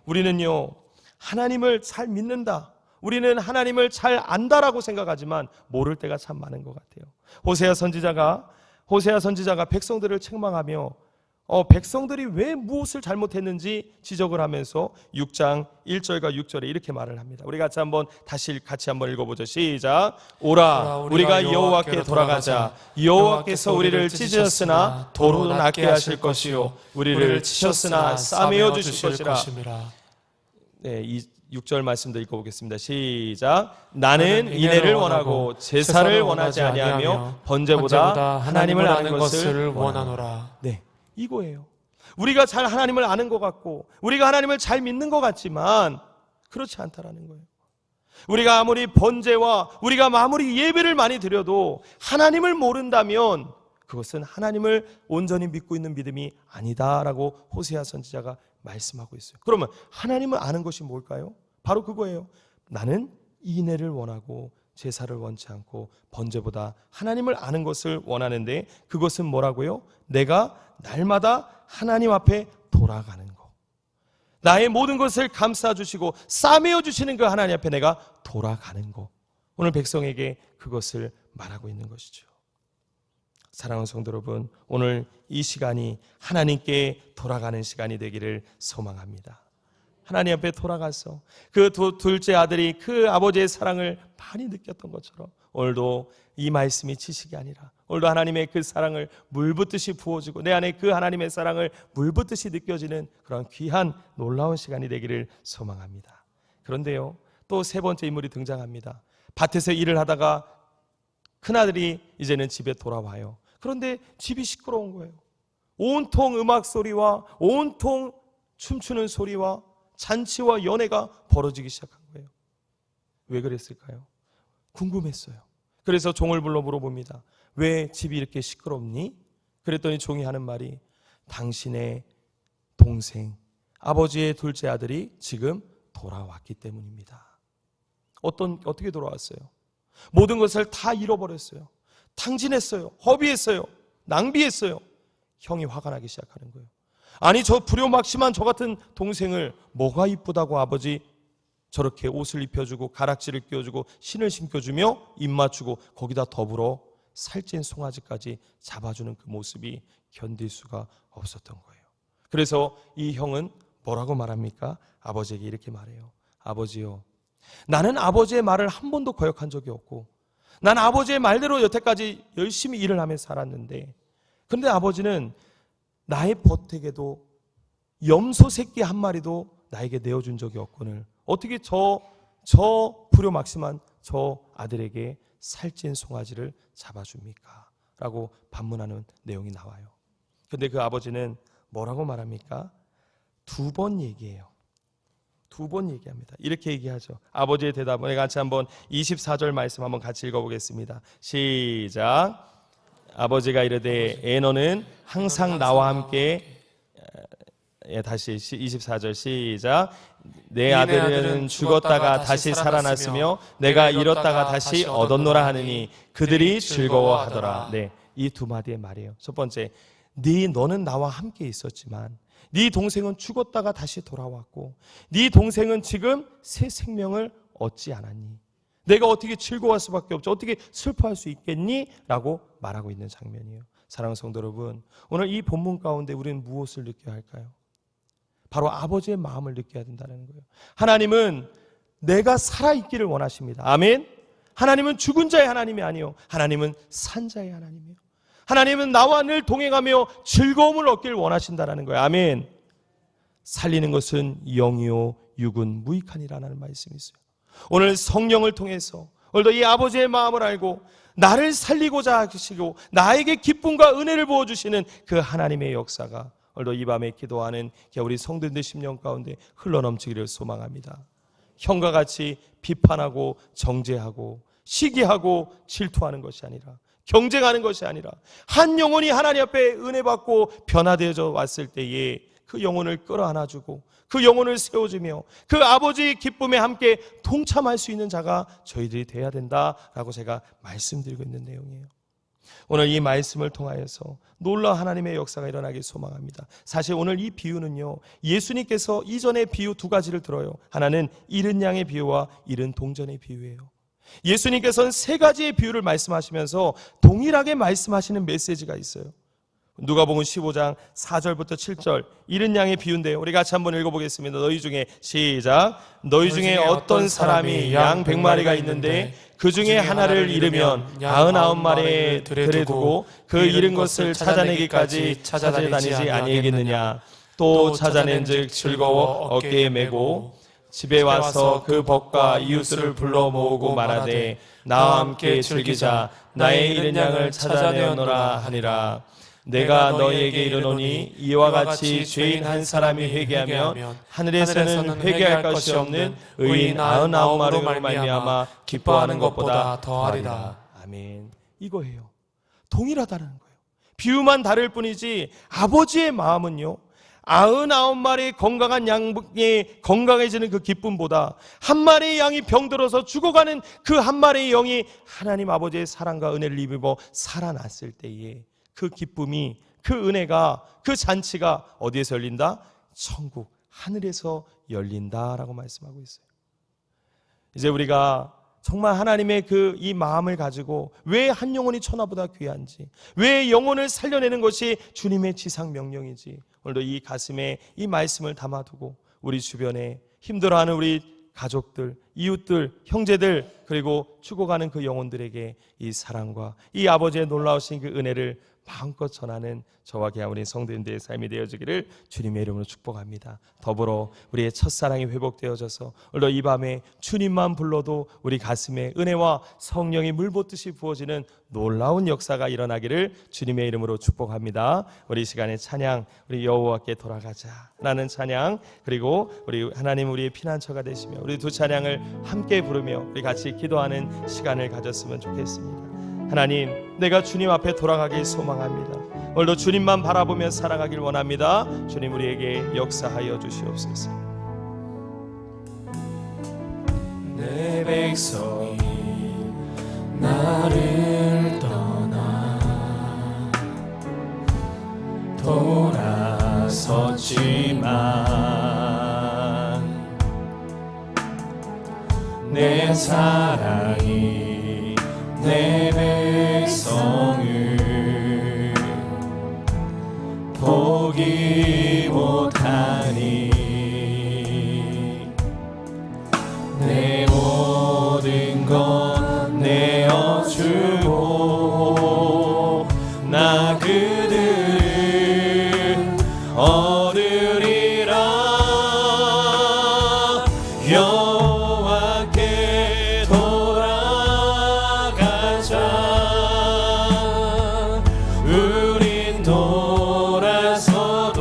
우리는요, 하나님을 잘 믿는다, 우리는 하나님을 잘 안다라고 생각하지만 모를 때가 참 많은 것 같아요. 호세아 선지자가 백성들을 책망하며 백성들이 왜 무엇을 잘못했는지 지적을 하면서 6장 1절과 6절에 이렇게 말을 합니다. 우리 같이 한번 읽어보죠. 시작. 오라 우리가 여호와께 돌아가자. 여호와께서 우리를 찢으셨으나 도로 낫게 하실 것이요 우리를 치셨으나 싸매어 주실 것이라. 네, 이 6절 말씀도 읽어보겠습니다. 시작. 나는 인애를 원하고 제사를 원하지 아니하며 번제보다 하나님을 아는 것을 원하노라. 네, 이거예요. 우리가 잘 하나님을 아는 것 같고 우리가 하나님을 잘 믿는 것 같지만 그렇지 않다라는 거예요. 우리가 아무리 번제와 우리가 아무리 예배를 많이 드려도 하나님을 모른다면 그것은 하나님을 온전히 믿고 있는 믿음이 아니다라고 호세아 선지자가 말씀하고 있어요. 그러면 하나님을 아는 것이 뭘까요? 바로 그거예요. 나는 인애를 원하고 제사를 원치 않고 번제보다 하나님을 아는 것을 원하는데 그것은 뭐라고요? 내가 날마다 하나님 앞에 돌아가는 것, 나의 모든 것을 감싸주시고 싸매어 주시는 그 하나님 앞에 내가 돌아가는 것, 오늘 백성에게 그것을 말하고 있는 것이죠. 사랑하는 성도 여러분, 오늘 이 시간이 하나님께 돌아가는 시간이 되기를 소망합니다. 하나님 앞에 돌아가서 그 둘째 아들이 그 아버지의 사랑을 많이 느꼈던 것처럼 오늘도 이 말씀이 지식이 아니라 오늘도 하나님의 그 사랑을 물붓듯이 부어지고 내 안에 그 하나님의 사랑을 물붓듯이 느껴지는 그런 귀한 놀라운 시간이 되기를 소망합니다. 그런데요, 또 세 번째 인물이 등장합니다. 밭에서 일을 하다가 큰아들이 이제는 집에 돌아와요. 그런데 집이 시끄러운 거예요. 온통 음악 소리와 온통 춤추는 소리와 잔치와 연회가 벌어지기 시작한 거예요. 왜 그랬을까요? 궁금했어요. 그래서 종을 불러 물어봅니다. 왜 집이 이렇게 시끄럽니? 그랬더니 종이 하는 말이 당신의 동생, 아버지의 둘째 아들이 지금 돌아왔기 때문입니다. 어떻게 돌아왔어요? 모든 것을 다 잃어버렸어요. 탕진했어요. 허비했어요. 낭비했어요. 형이 화가 나기 시작하는 거예요. 아니, 저 불효막심한 저 같은 동생을 뭐가 이쁘다고 아버지 저렇게 옷을 입혀주고 가락지를 끼워주고 신을 신겨주며 입 맞추고 거기다 더불어 살찐 송아지까지 잡아주는 그 모습이 견딜 수가 없었던 거예요. 그래서 이 형은 뭐라고 말합니까? 아버지에게 이렇게 말해요. 아버지요, 나는 아버지의 말을 한 번도 거역한 적이 없고 난 아버지의 말대로 여태까지 열심히 일을 하며 살았는데, 그런데 아버지는 나의 버택에도 염소 새끼 한 마리도 나에게 내어준 적이 없거늘 어떻게 저 불효막심한 저 아들에게 살찐 송아지를 잡아줍니까? 라고 반문하는 내용이 나와요. 그런데 그 아버지는 뭐라고 말합니까? 두 번 얘기해요. 두 번 얘기합니다. 이렇게 얘기하죠. 아버지의 대답은 같이 한번 24절 말씀 한번 같이 읽어보겠습니다. 시작. 아버지가 이르되 에너는 항상 나와 함께, 다시 24절 시작. 내 아들은 죽었다가 다시 살아났으며 내가 잃었다가 다시 얻었노라 하느니 그들이 즐거워하더라. 네, 이 두 마디의 말이에요. 첫 번째, 너는 나와 함께 있었지만 네 동생은 죽었다가 다시 돌아왔고 네 동생은 지금 새 생명을 얻지 않았니? 내가 어떻게 즐거워할 수밖에 없지? 어떻게 슬퍼할 수 있겠니? 라고 말하고 있는 장면이에요. 사랑하는 성도 여러분, 오늘 이 본문 가운데 우리는 무엇을 느껴야 할까요? 바로 아버지의 마음을 느껴야 된다는 거예요. 하나님은 내가 살아있기를 원하십니다. 아멘. 하나님은 죽은 자의 하나님이 아니요, 하나님은 산 자의 하나님이에요. 하나님은 나와 늘 동행하며 즐거움을 얻기를 원하신다는 거예요. 아멘. 살리는 것은 영이요 육은 무익하니라는 말씀이 있어요. 오늘 성령을 통해서 오늘도 이 아버지의 마음을 알고 나를 살리고자 하시고 나에게 기쁨과 은혜를 부어주시는 그 하나님의 역사가 오늘도 이 밤에 기도하는 우리 성도님들 심령 가운데 흘러넘치기를 소망합니다. 형과 같이 비판하고 정죄하고 시기하고 질투하는 것이 아니라, 경쟁하는 것이 아니라 한 영혼이 하나님 앞에 은혜 받고 변화되어져 왔을 때에 그 영혼을 끌어안아주고 그 영혼을 세워주며 그 아버지의 기쁨에 함께 동참할 수 있는 자가 저희들이 되어야 된다라고 제가 말씀드리고 있는 내용이에요. 오늘 이 말씀을 통하여서 놀라운 하나님의 역사가 일어나길 소망합니다. 사실 오늘 이 비유는요, 예수님께서 이전의 비유 두 가지를 들어요. 하나는 잃은 양의 비유와 잃은 동전의 비유예요. 예수님께서는 세 가지의 비유를 말씀하시면서 동일하게 말씀하시는 메시지가 있어요. 누가복음 15장 4절부터 7절 잃은 양의 비유인데요, 우리 같이 한번 읽어보겠습니다. 너희 중에 시작. 너희 중에 어떤 사람이 양 100마리가 있는데 그 중에 하나를 잃으면 99마리에 들에 두고 그 잃은 것을 찾아내기까지 찾아다니지 아니겠느냐. 또 찾아낸즉 즐거워 어깨에 메고 집에 와서 그 벗과 이웃을 불러 모으고 말하되 나와 함께 즐기자. 나의 잃은 양을 찾아내었노라 하니라. 내가 너희에게 이르노니 이와 같이 죄인 한 사람이 회개하면 하늘에서는 회개할 것이 없는 의인 99마리로 말미암아 기뻐하는 것보다 더하리라. 아멘. 이거예요. 동일하다는 거예요. 비유만 다를 뿐이지 아버지의 마음은요, 99마리의 건강한 양이 건강해지는 그 기쁨보다 한 마리의 양이 병들어서 죽어가는 그 한 마리의 영이 하나님 아버지의 사랑과 은혜를 입어 살아났을 때에 그 기쁨이, 그 은혜가, 그 잔치가 어디에서 열린다? 천국, 하늘에서 열린다라고 말씀하고 있어요. 이제 우리가 정말 하나님의 그 이 마음을 가지고 왜 한 영혼이 천하보다 귀한지, 왜 영혼을 살려내는 것이 주님의 지상 명령이지, 오늘도 이 가슴에 이 말씀을 담아두고 우리 주변에 힘들어하는 우리 가족들, 이웃들, 형제들, 그리고 죽어가는 그 영혼들에게 이 사랑과 이 아버지의 놀라우신 그 은혜를 마음껏 전하는 저와 우리 성도님들의 삶이 되어지기를 주님의 이름으로 축복합니다. 더불어 우리의 첫사랑이 회복되어져서 오늘 이 밤에 주님만 불러도 우리 가슴에 은혜와 성령이 물붓듯이 부어지는 놀라운 역사가 일어나기를 주님의 이름으로 축복합니다. 우리 이 시간에 찬양, 우리 여호와께 돌아가자 라는 찬양, 그리고 우리 하나님 우리의 피난처가 되시며 우리 두 찬양을 함께 부르며 우리 같이 기도하는 시간을 가졌으면 좋겠습니다. 하나님, 내가 주님 앞에 돌아가길 소망합니다. 오늘도 주님만 바라보며 살아가길 원합니다. 주님, 우리에게 역사하여 주시옵소서. 내 백성이 나를 떠나 돌아섰지만 내 사랑이 내 백성을 포기 못하니 내 모든 것 내어주고 나 그들을 얻으리라. 여호와께 돌아가자. 우린 돌아서도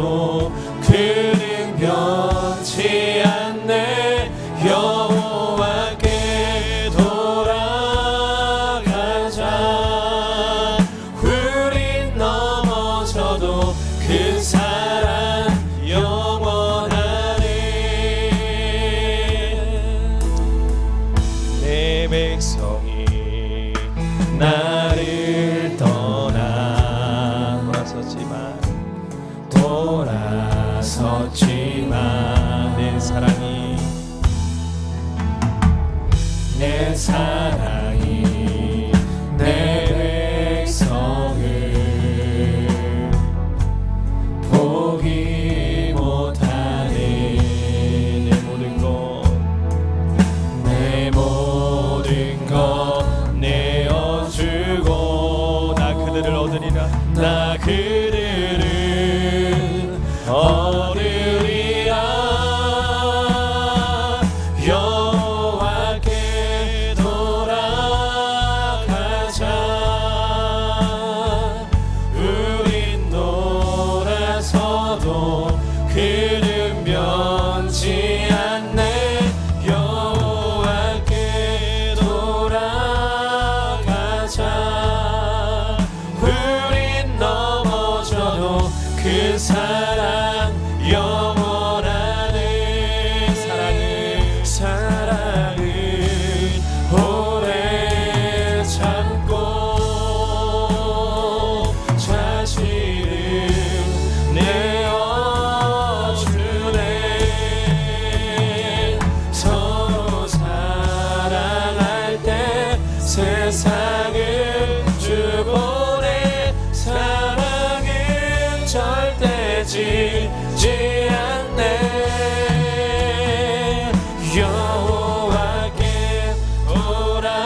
그는 변치 않네. 여호와께 돌아가자. 우린 너 그 사랑 영원하네. 사랑은 오래 참고 자신을 내어주네. 서로 사랑할 때 세상을 주보내. 사랑은 절대 지지 않네. 여호와께 돌아가자.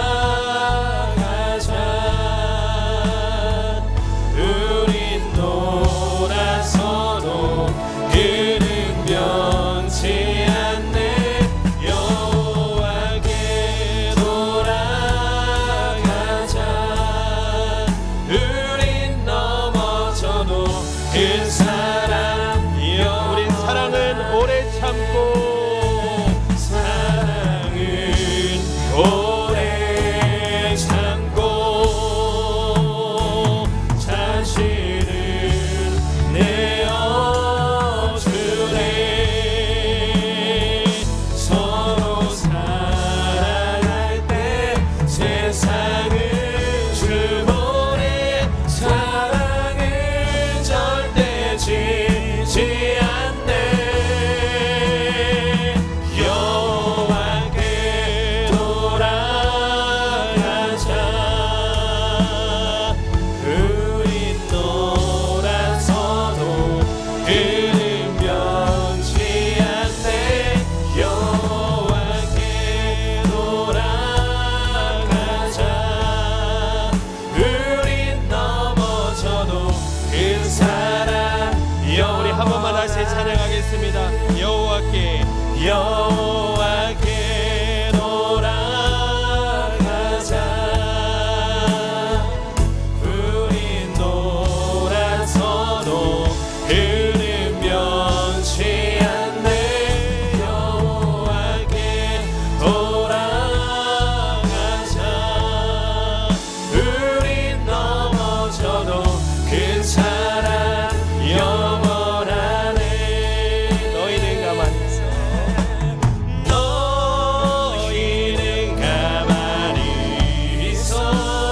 우린 놀아서도 그는 변치 않네. 여호와께 돌아가자. 우린 넘어져도 그 사랑 우린 사랑은 오래 참고 오래 참고 자신을 내어주네. 서로 사랑할 때 세상을 주보내. 사랑은 절대 지지 않네. 여호와께 돌아가자. 우린 놀아서도 그는 변치 않네. 여호와께 돌아가자. 우린 넘어져도 그 사랑 우리 한 번만 다시 찬양하겠습니다. 여호와께 돌아가자. 우린 놀아서도 그는 변치 않네. 여호와께 돌아가자. 우린 넘어져도 그 사랑 영원하네. 너희는 가만히 있어. 너희는 가만히 있어.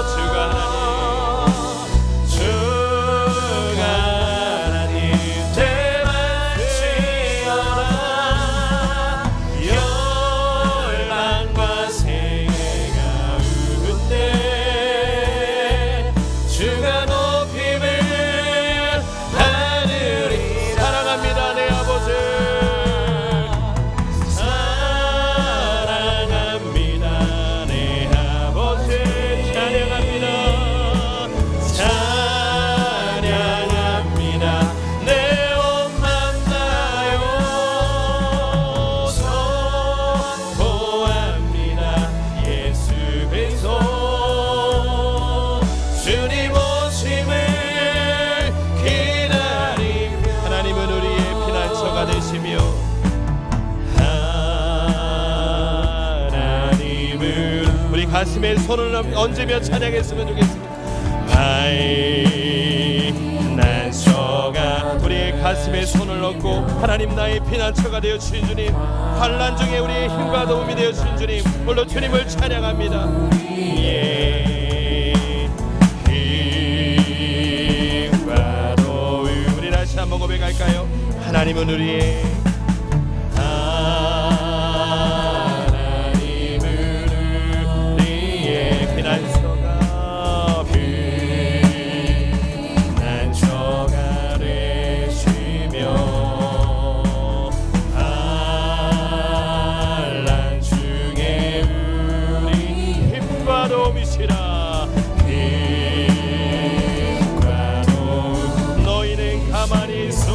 주가 하나님 대만치어라. 열방과 세계가 웃네. 주가 높임을 하늘이 사랑합니다 내 아버지. 사랑합니다 내 아버지. 찬양합니다. 찬양합니다. 내 옷만 다요. 선포합니다. 예수 그리스도 주님 오심을 기다리며. 하나님은 우리의 피난처가 되시며 하나님은 우리 가슴에 손을 얹으며 찬양했으면 좋겠습니다. 피난처가 우리의 가슴에 손을 얹고 하나님 나의 피난처가 되어 주신 주님, 환난 중에 우리의 힘과 도움이 되어 주신 주님, 물로 주님을 찬양합니다. 힘과 도움. 우리 다시 한번 고백할까요? 하나님은 우리의 하나님은 우리의 피난처가 피난처가 되시며 환난 중에 우리 힘과 도움이시라. 힘과 도움. 너희는 가만히 있어.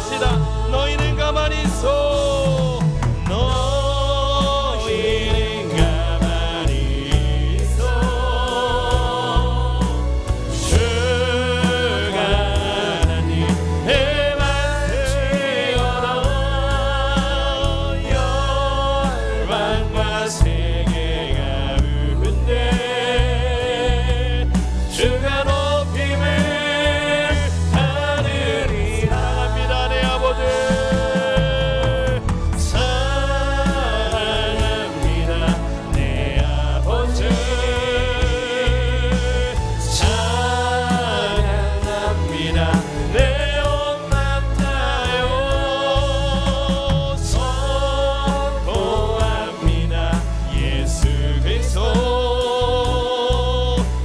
합시다. 너희는 가만히 있어. 너희는 가만히 있어. 주가 하나님의 말을 열어 열방과 세계가 울는데 주가 높임을 하느니. 사랑합니다 내 아버지. 사랑합니다 내 아버지. 사랑합니다 내 온맘 다요. 선포합니다 예수 그리스도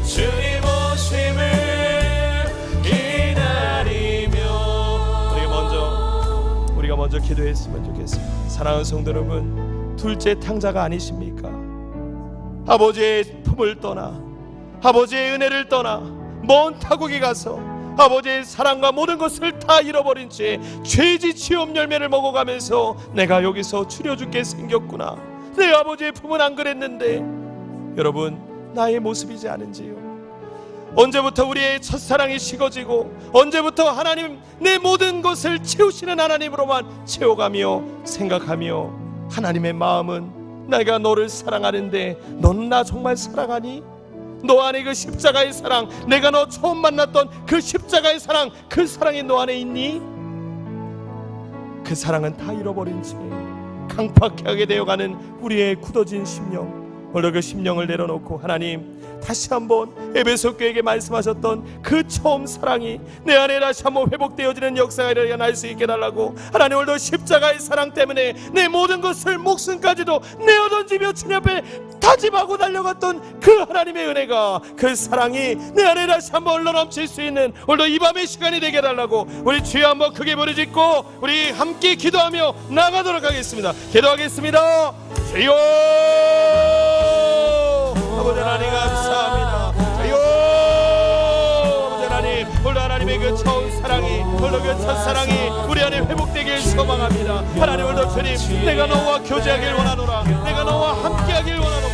주님 오심을 기다리며. 우리가 먼저 기도했으면 좋겠습니다. 사랑하는 성도 여러분, 둘째 탕자가 아니십니까? 아버지의 품을 떠나, 아버지의 은혜를 떠나 먼 타국에 가서 아버지의 사랑과 모든 것을 다 잃어버린 채 죄지 지옥 열매를 먹어가면서 내가 여기서 추려 죽게 생겼구나, 내 아버지의 품은 안 그랬는데, 여러분 나의 모습이지 않은지요? 언제부터 우리의 첫사랑이 식어지고 언제부터 하나님 내 모든 것을 채우시는 하나님으로만 채워가며 생각하며 하나님의 마음은 내가 너를 사랑하는데 넌 나 정말 사랑하니? 너 안에 그 십자가의 사랑, 내가 너 처음 만났던 그 십자가의 사랑, 그 사랑이 너 안에 있니? 그 사랑은 다 잃어버린 채 강팍하게 되어가는 우리의 굳어진 심령, 오늘 그 심령을 내려놓고 하나님 다시 한번 에베소 교회에게 말씀하셨던 그 처음 사랑이 내 안에 다시 한번 회복되어지는 역사가 일어날 수 있게 달라고. 하나님 오늘도 십자가의 사랑 때문에 내 모든 것을 목숨까지도 내어던지며 주님 앞에 다짐하고 달려갔던 그 하나님의 은혜가, 그 사랑이 내 안에 다시 한번 흘러넘칠 수 있는 오늘도 이 밤의 시간이 되게 달라고. 우리 주여 한번 크게 부르짖고 우리 함께 기도하며 나가도록 하겠습니다. 기도하겠습니다. 주여 아버지 하나님 감사합니다. 주여 아버지 하나님, 오늘 하나님의 그 처음 사랑이, 오늘 그 첫사랑이 우리 안에 회복되길 소망합니다. 하나님 오늘도 주님, 내가 너와 교제하길 원하노라, 내가 너와 함께하길 원하노라.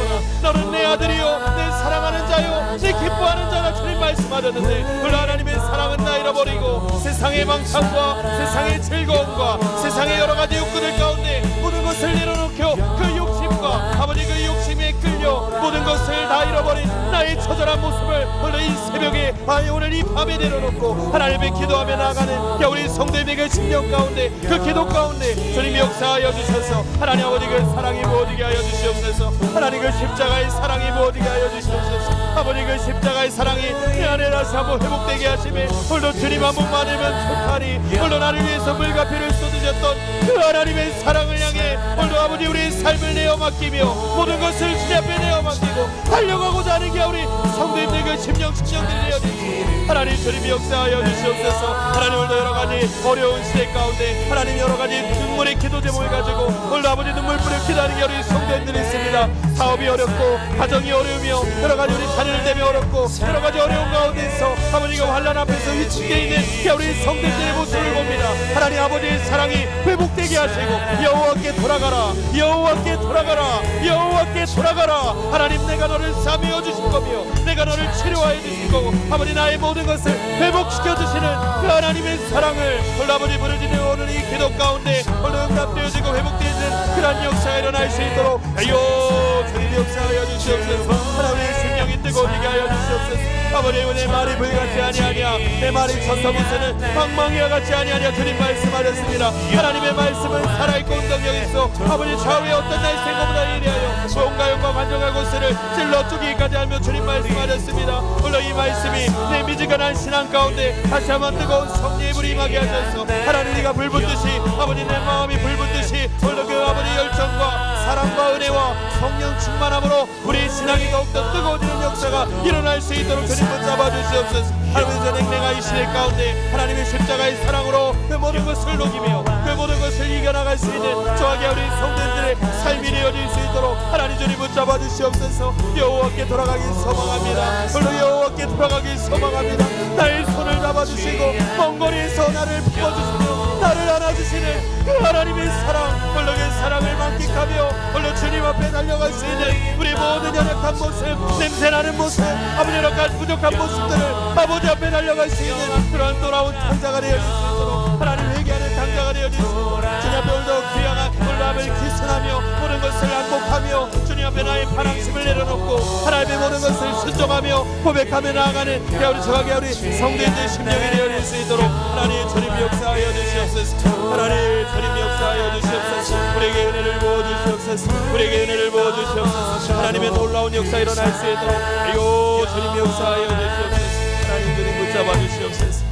너는 내 아들이요 내 사랑하는 자요 내 기뻐하는 자라 주님 말씀하셨는데, 오늘 하나님의 사랑은 다 잃어버리고 세상의 망상과 세상의 즐거움과 세상의 여러 가지 욕구들 가운데 모든 것을 내려놓고 그 욕심과 아버지 그 욕심에 끌려 모든 것을 다 잃어버린 나의 처절한 모습을 오늘 이 새벽에, 오늘 이 밤에 내려놓고 하나님의 기도하며 나아가는 우리 성도님의 그 심령 가운데, 그 기도 가운데 주님 역사하여 주셔서 하나님 아버지 그 사랑이 모으게 하여 주시옵소서. 하나님 그 십자가의 사랑이 모으게 하여 주시옵소서. 아버지 그 십자가의 사랑이 내 안에 다시 한번 회복되게 하시며 오늘도 주님 한 분만 알면 좋다니, 오늘도 나를 위해서 물과 피를 쏟으셨던 그 하나님의 사랑을 향해 오늘도 아버지 우리의 삶을 내어 맡기며 모든 것을 주님 앞에 내어 맡기고 달려가고자 하는 게 우리 성도님들 그 심령들이 되어 주시니 하나님 주님 역사하여 주시옵소서. 하나님 오늘도 여러 가지 어려운 시대 가운데 하나님 여러 가지 눈물의 기도 제목을 가지고 오늘도 아버지 눈물 뿌려 기다리는 게 우리 성도님들이 있습니다. 사업이 어렵고 가정이 어려우며 여러 가지 우리 자녀들 때문에 어렵고 여러 가지 어려운 가운데서 아버지가 환난 앞에서 위축되어 있는 우리 성도들의 모습을 봅니다. 하나님 아버지의 사랑이 회복되게 하시고 여호와께 돌아가라, 여호와께 돌아가라, 여호와께 돌아가라. 하나님 내가 너를 사매어 주실 거며 내가 너를 치료하여 주실 거고 아버지 나의 모든 것을 회복시켜 주시는 그 하나님의 사랑을 오늘 아버지 부르짖는 오늘 이 기도 가운데 오늘 응답되어지고 회복되어지는 그런 역사가 일어날 수 있도록 아요 주님 역사하여 주시옵소서. 하나님의 심령이 뜨거워지게 하여 주시옵소서. 아버지 내 말이 불같이 아니하냐, 내 말이 젖서부서는 방망이와 같이 아니하냐 주님 말씀하셨습니다. 하나님의 말씀은 살아있고 운동력이 있어 아버지 좌우에 어떤 날 생각보다 예리하여 온갖 영광 완전한 곳을 찔러 쪼기까지 하며 주님 말씀하셨습니다. 오늘 이 말씀이 내 미지근한 신앙 가운데 다시 한번 뜨거운 성령의 불이 임하게 하셔서 하나님 네가 불붙듯이 아버지 내 마음이 불붙듯이 오늘 그 아버지 열정과 사랑과 은혜와 성령 충만함으로 우리 신앙이 더욱더 뜨거워지는 역사가 일어날 수 있도록 주님 붙잡아 주시옵소서. 하나님의 전행내가 이 시대 가운데 하나님의 십자가의 사랑으로 그 모든 것을 녹이며 그 모든 것을 이겨나갈 수 있는 저하게 우리 성도들의 삶이 되어질 수 있도록 하나님 주님 붙잡아 주시옵소서. 여호와께 돌아가길 소망합니다. 오늘 여호와께 돌아가길 소망합니다. 나의 손을 잡아주시고 먼 거리에서 나를 품어주시며 나를 안아주시는 그 하나님의 사랑, 홀로 그 사랑을 만끽하며 홀로 주님 앞에 달려갈 수 있는 우리 모든 연약한 모습, 냄새나는 모습, 아버지 연약한 부족한 모습들을 아버지 앞에 달려갈 수 있는 그런 돌아온 당자가 되어질 수 있도록 하나님 회개하는 당자가 되어질 수 있도록 주님 앞에 오늘도 귀향한 놀람을 기순하며 모든 것을 안복하며 주님 앞에 나의 반항심을 내려놓고 하나님의 모든 것을 순종하며 고백하며 나아가는 우리 저하게 우리 성도인들 심령이 되어질 수 있도록 하나님 주님 역사하여 주시옵소서. 하나님 주님 역사하여 주시옵소서. 우리에게 은혜를 부어주시옵소서. 우리에게 은혜를 부어주시옵소서. 하나님의 놀라운 역사 일어날 수 있도록 아이고 주님 역사하여 주시옵소서. 하나님 주님 붙잡아 주시옵소서.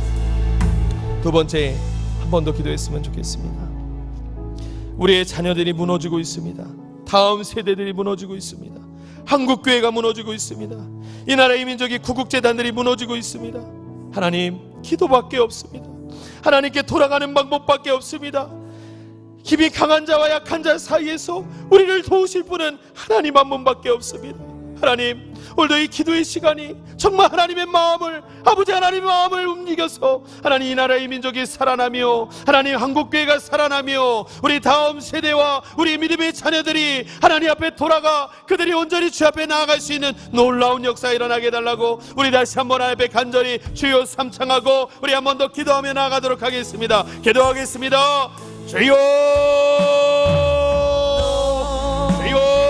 두 번째, 한 번 더 기도했으면 좋겠습니다. 우리의 자녀들이 무너지고 있습니다. 다음 세대들이 무너지고 있습니다. 한국교회가 무너지고 있습니다. 이 나라의 민족이 구국재단들이 무너지고 있습니다. 하나님, 기도밖에 없습니다. 하나님께 돌아가는 방법밖에 없습니다. 힘이 강한 자와 약한 자 사이에서 우리를 도우실 분은 하나님 한 분밖에 없습니다. 하나님, 오늘도 이 기도의 시간이 정말 하나님의 마음을, 아버지 하나님의 마음을 움직여서 하나님 이 나라의 민족이 살아나며 하나님 한국교회가 살아나며 우리 다음 세대와 우리 믿음의 자녀들이 하나님 앞에 돌아가 그들이 온전히 주 앞에 나아갈 수 있는 놀라운 역사 일어나게 해달라고 우리 다시 한번 하나님 앞에 간절히 주여 삼창하고 우리 한 번 더 기도하며 나아가도록 하겠습니다. 기도하겠습니다. 주여, 주여,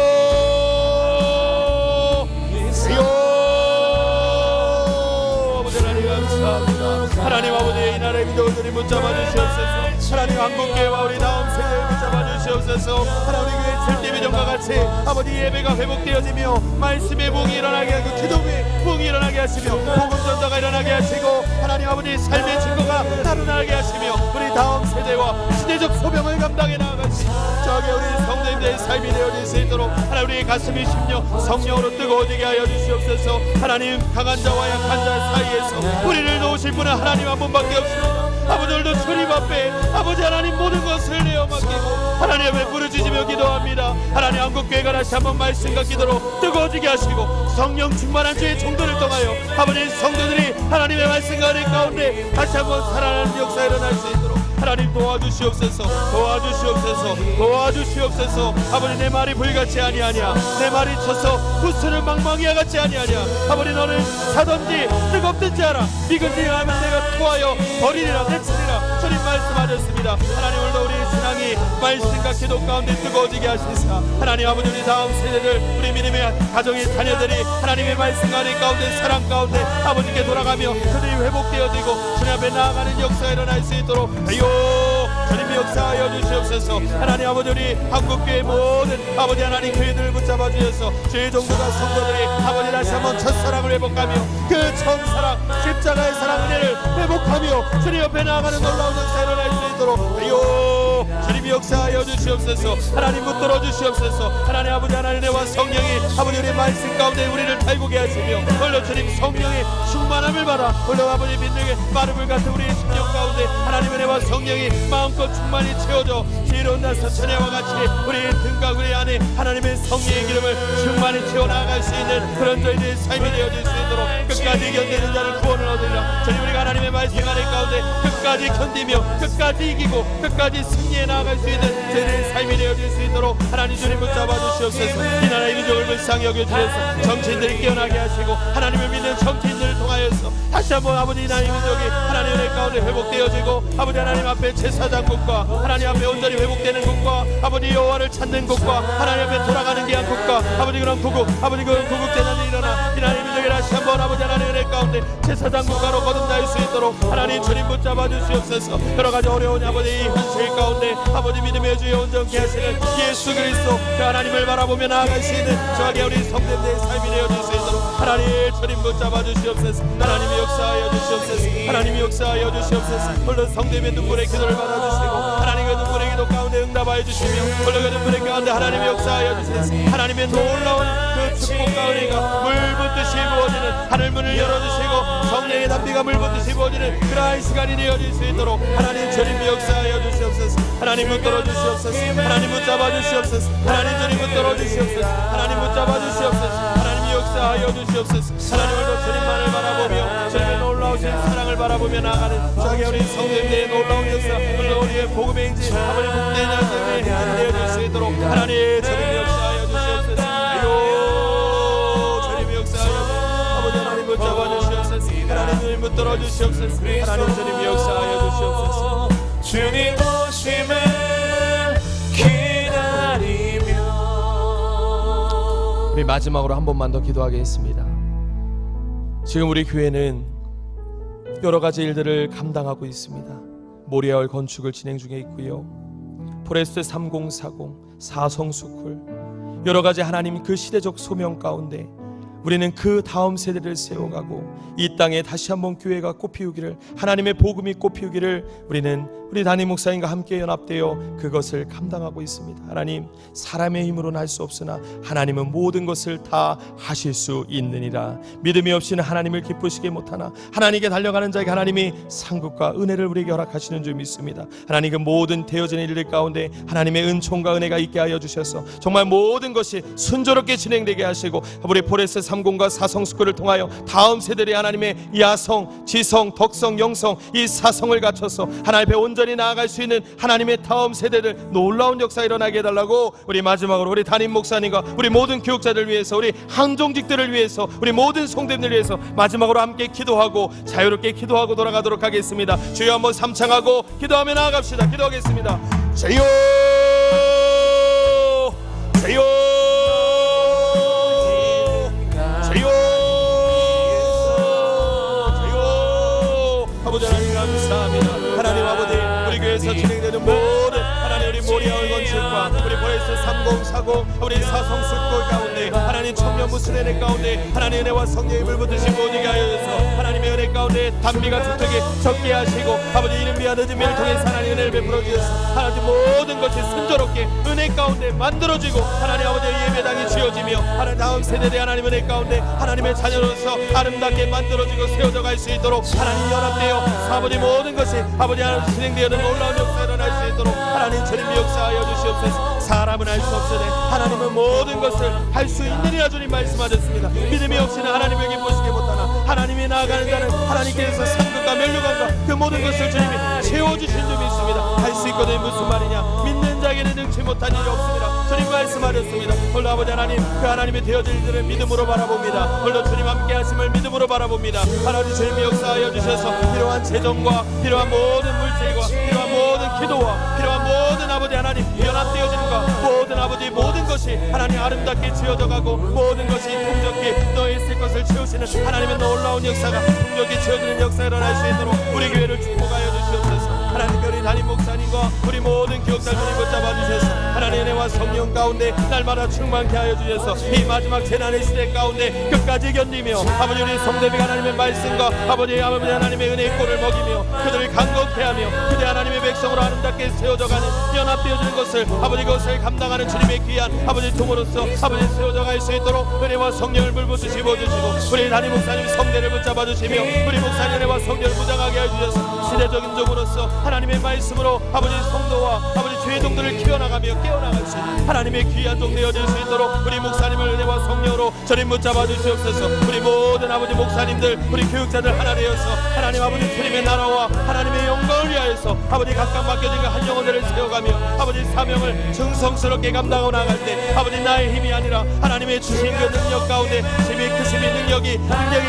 하나님 아버지의 이 나라의 민족을 붙잡아 주시옵소서. 하나님 한국교회와 우리 다음 세대를 붙잡아 주시옵소서. 하나님 교회 절대비전과 같이 아버지 예배가 회복되어지며 말씀의 부흥이 일어나게 하고 기도의 부흥이 일어나게 하시며 복음전도가 일어나게 하시고 하나님 아버지 삶의 증거가 나타나게 하시며 우리 다음 세대와 시대적 소명을 감당해 나아가시고 저게 우리 성도님들의 삶이 되어질 수 있도록 하나님 우리의 가슴이 심령 성령으로 뜨거워지게 하여 주시옵소서. 하나님 강한 자와 약한 자 사이에서 우리를 놓으실 분은 하나님 한 분밖에 없습니다. 아버지 오늘도 주님 앞에 아버지 하나님 모든 것을 내어 맡기고 하나님 앞에 부르짖으며 기도합니다. 하나님 한국교회가 다시 한번 말씀과 기도로 뜨거워지게 하시고 성령 충만한 주의 종도를 통하여 아버지 성도들이 하나님의 말씀과 은혜 가운데 다시 한번 살아나는 역사 일어날 수 있도록 하나님 도와주시옵소서. 도와주시옵소서. 도와주시옵소서. 아버지 내 말이 불같이 아니하냐, 내 말이 쳐서 구스는 망망이와 같이 아니하냐. 아버지 너는 사든지 뜨겁든지 하라. 미근지 하면 내가 토하여 버리리라 내치리라 주님 말씀하셨습니다. 하나님 오늘도 우리 신앙이 말씀과 기도 가운데 뜨거워지게 하시사 하나님 아버지 우리 다음 세대들 우리 믿음의 가정의 자녀들이 하나님의 말씀 안에 가운데 사랑 가운데 아버지께 돌아가며 그들이 회복되어지고 주님 앞에 나아가는 역사가 일어날 수 있도록 주님의 역사하여 주시옵소서. 하나님 아버지 우리 한국교회 모든 아버지 하나님 교회들을 붙잡아 주셔서 주의 종도가 성도들이 아버지 다시 한번 첫사랑을 회복하며 그 첫사랑 십자가의 사랑 은혜를 회복하며 주님 옆에 나아가는 놀라운 역사 일어날 수 있도록 주님이 역사하여 주시옵소서. 하나님 붙들어 주시옵소서. 하나님 아버지 하나님 은혜와 성령이 아버지 우리의 말씀 가운데 우리를 달구게 하시며 홀로 주님 성령의 충만함을 받아 홀로 아버지 민중의 마름을 같은 우리의 심령 가운데 하나님 은혜와 성령이 마음껏 충만히 채워져 지혜로운 날 사천야와 같이 우리의 등과 우리 안에 하나님의 성령의 기름을 충만히 채워나갈 수 있는 그런 저희들의 삶이 되어질 수 있도록 끝까지 견디는 자를 구원을 얻으리라. 주님 우리가 하나님의 말씀 안에 가운데 끝까지 견디며 끝까지 이기고 끝까지 승리해 나아갈 수 있는 저희들의 삶이 되어질 수 있도록 하나님 주님 붙잡아 주시옵소서. 이 나라의 민족을 불쌍히 여겨주셔서 정치인들이 깨어나게 하시고 하나님을 믿는 정치인들을 통하여서 다시 한번 아버지 이 나라의 민족이 하나님의 가운데 회복되어지고 아버지 하나님 앞에 제사장국과 하나님 앞에 온전히 회복되는 국과 아버지 여호와를 찾는 국과 하나님 앞에 돌아가는 귀한 국과 아버지 그런 구국 아버지 그런 구국재단이 일어나 이 나라의 민족이 다시 한번 아버지 하나님의 가운데 제사장 국가로 거듭날 수 있도록 하나님 주님 붙잡아 주시옵소서. 여러가지 어려운 아버지 이 현실 가운데 아버지 믿음의 주에 온전케 하시는 예수 그리스도 그 하나님을 바라보며 나아갈 수 있는 저하게 우리 성도들의 삶이 되어질 수 있도록 하나님 주님 붙잡아 주시옵소서. 하나님의 역사하여 주시옵소서. 하나님의 역사하여 주시옵소서. 물론 성도의 눈물의 기도를 받아주시고 하나님의 눈물의 기도 가운데 응답하여 주시며 물론 그 눈물의 가운데 하나님의 역사하여 주시옵소서. 하나님의 놀라운 그 축복과 은혜가 물붓듯이 부어지는 하늘문을 열어주시고 성령의 담비가 물붓듯이 부어지는 그러한 시간이 되어질 수 있도록 하나님 주님 역사하여 주시옵소서. 하나님 붙들어 주시옵소서. 하나님 붙잡아 주시옵소서. 하나님 주님 붙들어 주시옵소서. 하나님 붙잡아 주시옵소서. 하나님의 역사 역사하여 주시옵소서. 하나님을 주님만을 바라보며 주님의 놀라우신 사랑을 바라보며 나아가는 저기 우리 성도님들의 놀라운 역사, 물론 우리의 복음의 인지 아버지 복된 하나님의 행진이 되어질 수 있도록 하나님 주님 역사하여 주시옵소서. 아요 주님 역사하여 아버지 하나님 붙잡아 주시옵소서. 하나님 주님 붙들어 주시옵소서. 하나님 주님 역사하여 주시옵소서. 주님 오심을 기다리며. 우리 마지막으로 한 번만 더 기도하겠습니다. 지금 우리 교회는 여러 가지 일들을 감당하고 있습니다. 모리아월 건축을 진행 중에 있고요, 포레스트 3040, 사성스쿨, 여러 가지 하나님 그 시대적 소명 가운데 우리는 그 다음 세대를 세워가고 이 땅에 다시 한번 교회가 꽃피우기를, 하나님의 복음이 꽃피우기를 우리는 우리 담임 목사님과 함께 연합되어 그것을 감당하고 있습니다. 하나님, 사람의 힘으로는 할 수 없으나 하나님은 모든 것을 다 하실 수 있느니라. 믿음이 없이는 하나님을 기쁘시게 못하나 하나님께 달려가는 자에게 하나님이 상급과 은혜를 우리에게 허락하시는 줄 믿습니다. 하나님, 그 모든 되어진 일들 가운데 하나님의 은총과 은혜가 있게 하여 주셔서 정말 모든 것이 순조롭게 진행되게 하시고 우리 포레스 30과 사성스쿨을 통하여 다음 세대의 하나님의 야성, 지성, 덕성, 영성, 이 사성을 갖춰서 하나님 앞에 온전히 나아갈 수 있는 하나님의 다음 세대들 놀라운 역사 일어나게 해달라고 우리 마지막으로 우리 담임 목사님과 우리 모든 교육자들 위해서, 우리 항종직들을 위해서, 우리 모든 성도님들 위해서 마지막으로 함께 기도하고 자유롭게 기도하고 돌아가도록 하겠습니다. 주여 한번 삼창하고 기도하며 나아갑시다. 기도하겠습니다. 주여 주여 아버지 하나님 감사합니다. 하나님 아버지, 우리 교회에서 진행되는 모든 하나님 우리 모리아월 건축과 우리 포레스트 3040 우리 사성스쿨 가운데 하나님 청년 무스레네 가운데 하나님 은혜와 성령의 힘을 붙으시고 오게 하여서 하나님의 은혜 가운데 단비가 주택에 적게 하시고 아버지 이름비와 늦은 일을 통해서 하나님 은혜를 베풀어 주셔서 하나님 모든 것이 순조롭게 은혜 가운데 만들어지고 하나님 아버지 예배당이 지어지며 하나님 다음 세대의 하나님 은혜 가운데 하나님의 자녀로서 아름답게 만들어지고 세워져 갈 수 있도록 하나님 연합되어 아버지 모든 것이 아버지 하나님 진행되어는 놀라운 역사 일어날 수 있도록 하나님 주님 역사하여 주시옵소서. 사람은 할 수 없으되 하나님은 모든 것을 할 수 있느니라 주님 말씀하셨습니다. 믿음이 없이는 하나님을 기쁘시게 못하나 하나님이 나아가는 자는 하나님께서 상급과 면류관과 그 모든 것을 주님이 채워주신 줄 믿습니다. 할 수 있거든 무슨 말이냐, 믿는 자에게는 능치 못한 일이 없습니다. 주님 말씀하셨습니다. 홀로 아버지 하나님 그 하나님의 되어질 일들을 믿음으로 바라봅니다. 홀로 주님 함께 하심을 믿음으로 바라봅니다. 하나님 주님이 역사하여 주셔서 필요한 재정과 필요한 모든 물질과 필요한 모든 기도와 필요한 모든 아버지 하나님 연합되어지는가 모든 아버지 모든 것이 하나님 아름답게 지어져가고 모든 것이 풍족히 너의 것을 채우시는 하나님의 놀라운 역사가 풍족히 지어지는 역사가 일어날 수 있도록 우리 교회를 축복하여 주시옵소서. 하나님 우리 담임 목사님과 우리 모든 교육자들이 붙잡아 주셔서 하나님의 은혜와 성령 가운데 날마다 충만케 하여 주셔서 이 마지막 재난의 시대 가운데 끝까지 견디며 아버지 우리 성도들이 하나님의 말씀과 아버지 하나님의 은혜의 꼴을 먹이며 그들을 강건케 하며 그대 하나님의 백성으로 아름답게 세워져가는 연합되어지는 것을 아버지 그것을 감당하는 주님의 귀한 아버지 도모로서 아버지 세워져 갈 수 있도록 은혜와 성령을 물부으시고 주시고 우리 담임 목사님 성대를 붙잡아 주시며 우리 목사님 은혜와 성령을 무장하게 해주셔서 시대적인 종으로서 하나님의 말씀으로 아버지 성도와 아버지 죄종들을 키워나가며 깨어나갈 수 있는 하나님의 귀한 종 되어질 수 있도록 우리 목사님을 은혜와 성령으로 저리 붙잡아 주시옵소서. 우리 모든 아버지 목사님들 우리 교육자들 하나 되어서 하나님 아버지 주님의 나라와 하나님의 영광을 위하여서 아버지 각각 맡겨진 한 영혼들을 세워가며 아버지 사명을 충성스럽게 감당하고 나갈 때 아버지 나의 힘이 아니라 하나님의 주신 그 능력 가운데 힘이 크심이 능력이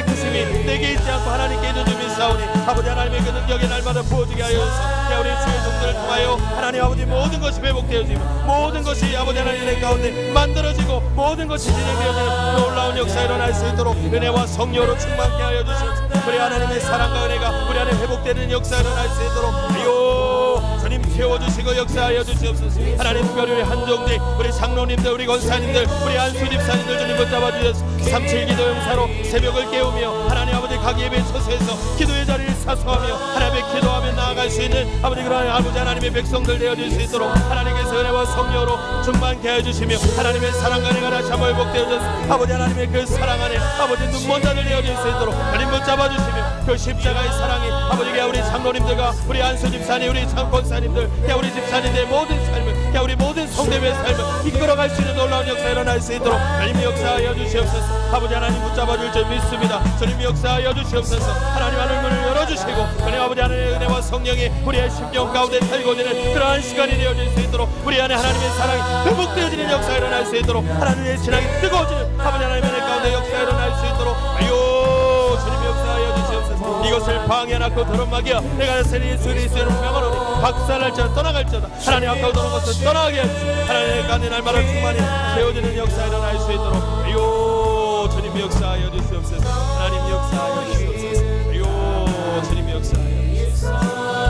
크심이 내게 있지 않고 하나님께 있는 줄 믿사오니 아버지 하나님의 그 능력이 날마다 부어지게 하여서 우리 주의 종들을 통하여 하나님 아버지 모든 것이 회복되어지고 모든 것이 아버지 하나님의 가운데 만들어지고 모든 것이 진행되어지는 놀라운 역사 일어날 수 있도록 은혜와 성령으로 충만케 하여 주시옵소서. 우리 하나님의 사랑과 은혜가 우리 안에 회복되는 역사 일어날 수 있도록 아요 주님 채워주시고 역사하여 주시옵소서. 하나님 특별히 우리 한종직 우리 장로님들 우리 권사님들 우리 안수 집사님들 주님 붙잡아 주셔서 3.7기도 용사로 새벽을 깨우며 하나님 아버지 각 예배 처소에서 기도의 자리를 사수하며 하나님의 기도하며 나아갈 수 있는 아버지 그런 아버지 하나님의 백성들 되어질 수 있도록 하나님께서 은혜와 성령으로 충만케 해주시며 하나님의 사랑과 은혜가 다시 한번 회복되어져서 아버지 하나님의 그 사랑 안에 아버지 눈먼 자들 되어질 수 있도록 하나님 붙잡아 주시며 그 십자가의 사랑이 아버지가 우리 장로님들과 우리 안수 집사님 우리 장권사님들 우리 집사님들의 모든 삶을 함께 우리 모든 성도의 삶을 이끌어갈 수 있는 놀라운 역사 일어날 수 있도록 주님 역사하여 주시옵소서. 아버지 하나님 붙잡아 줄 줄 믿습니다. 주님 역사하여 주시옵소서. 하나님 하늘 문을 열어주시고 주님 아버지 하나님의 은혜와 성령이 우리의 심령 가운데 살고지는 그러한 시간이 되어질 수 있도록 우리 안에 하나님의 사랑이 회복되어지는 역사 일어날 수 있도록 하나님의 신앙이 뜨거워지는 아버지 하나님의 은혜 가운데 역사 일어날 수 있도록 아유 주님 역사하여 주시옵소서. 이것을 방해하고 더럽마귀야 내가 세리 예수의 이름으로 명하노니 박살날지어다 떠나갈지어다. 하나님 아까워 도는 것을 떠나게 하시고 하나님의 간의 날마다 충만히 세워지는 역사 일어날 수 있도록 아유 주님 역사하여 주시옵소서. 하나님 역사하여 주시옵소서. 아유 주님 역사하여 주시옵소서.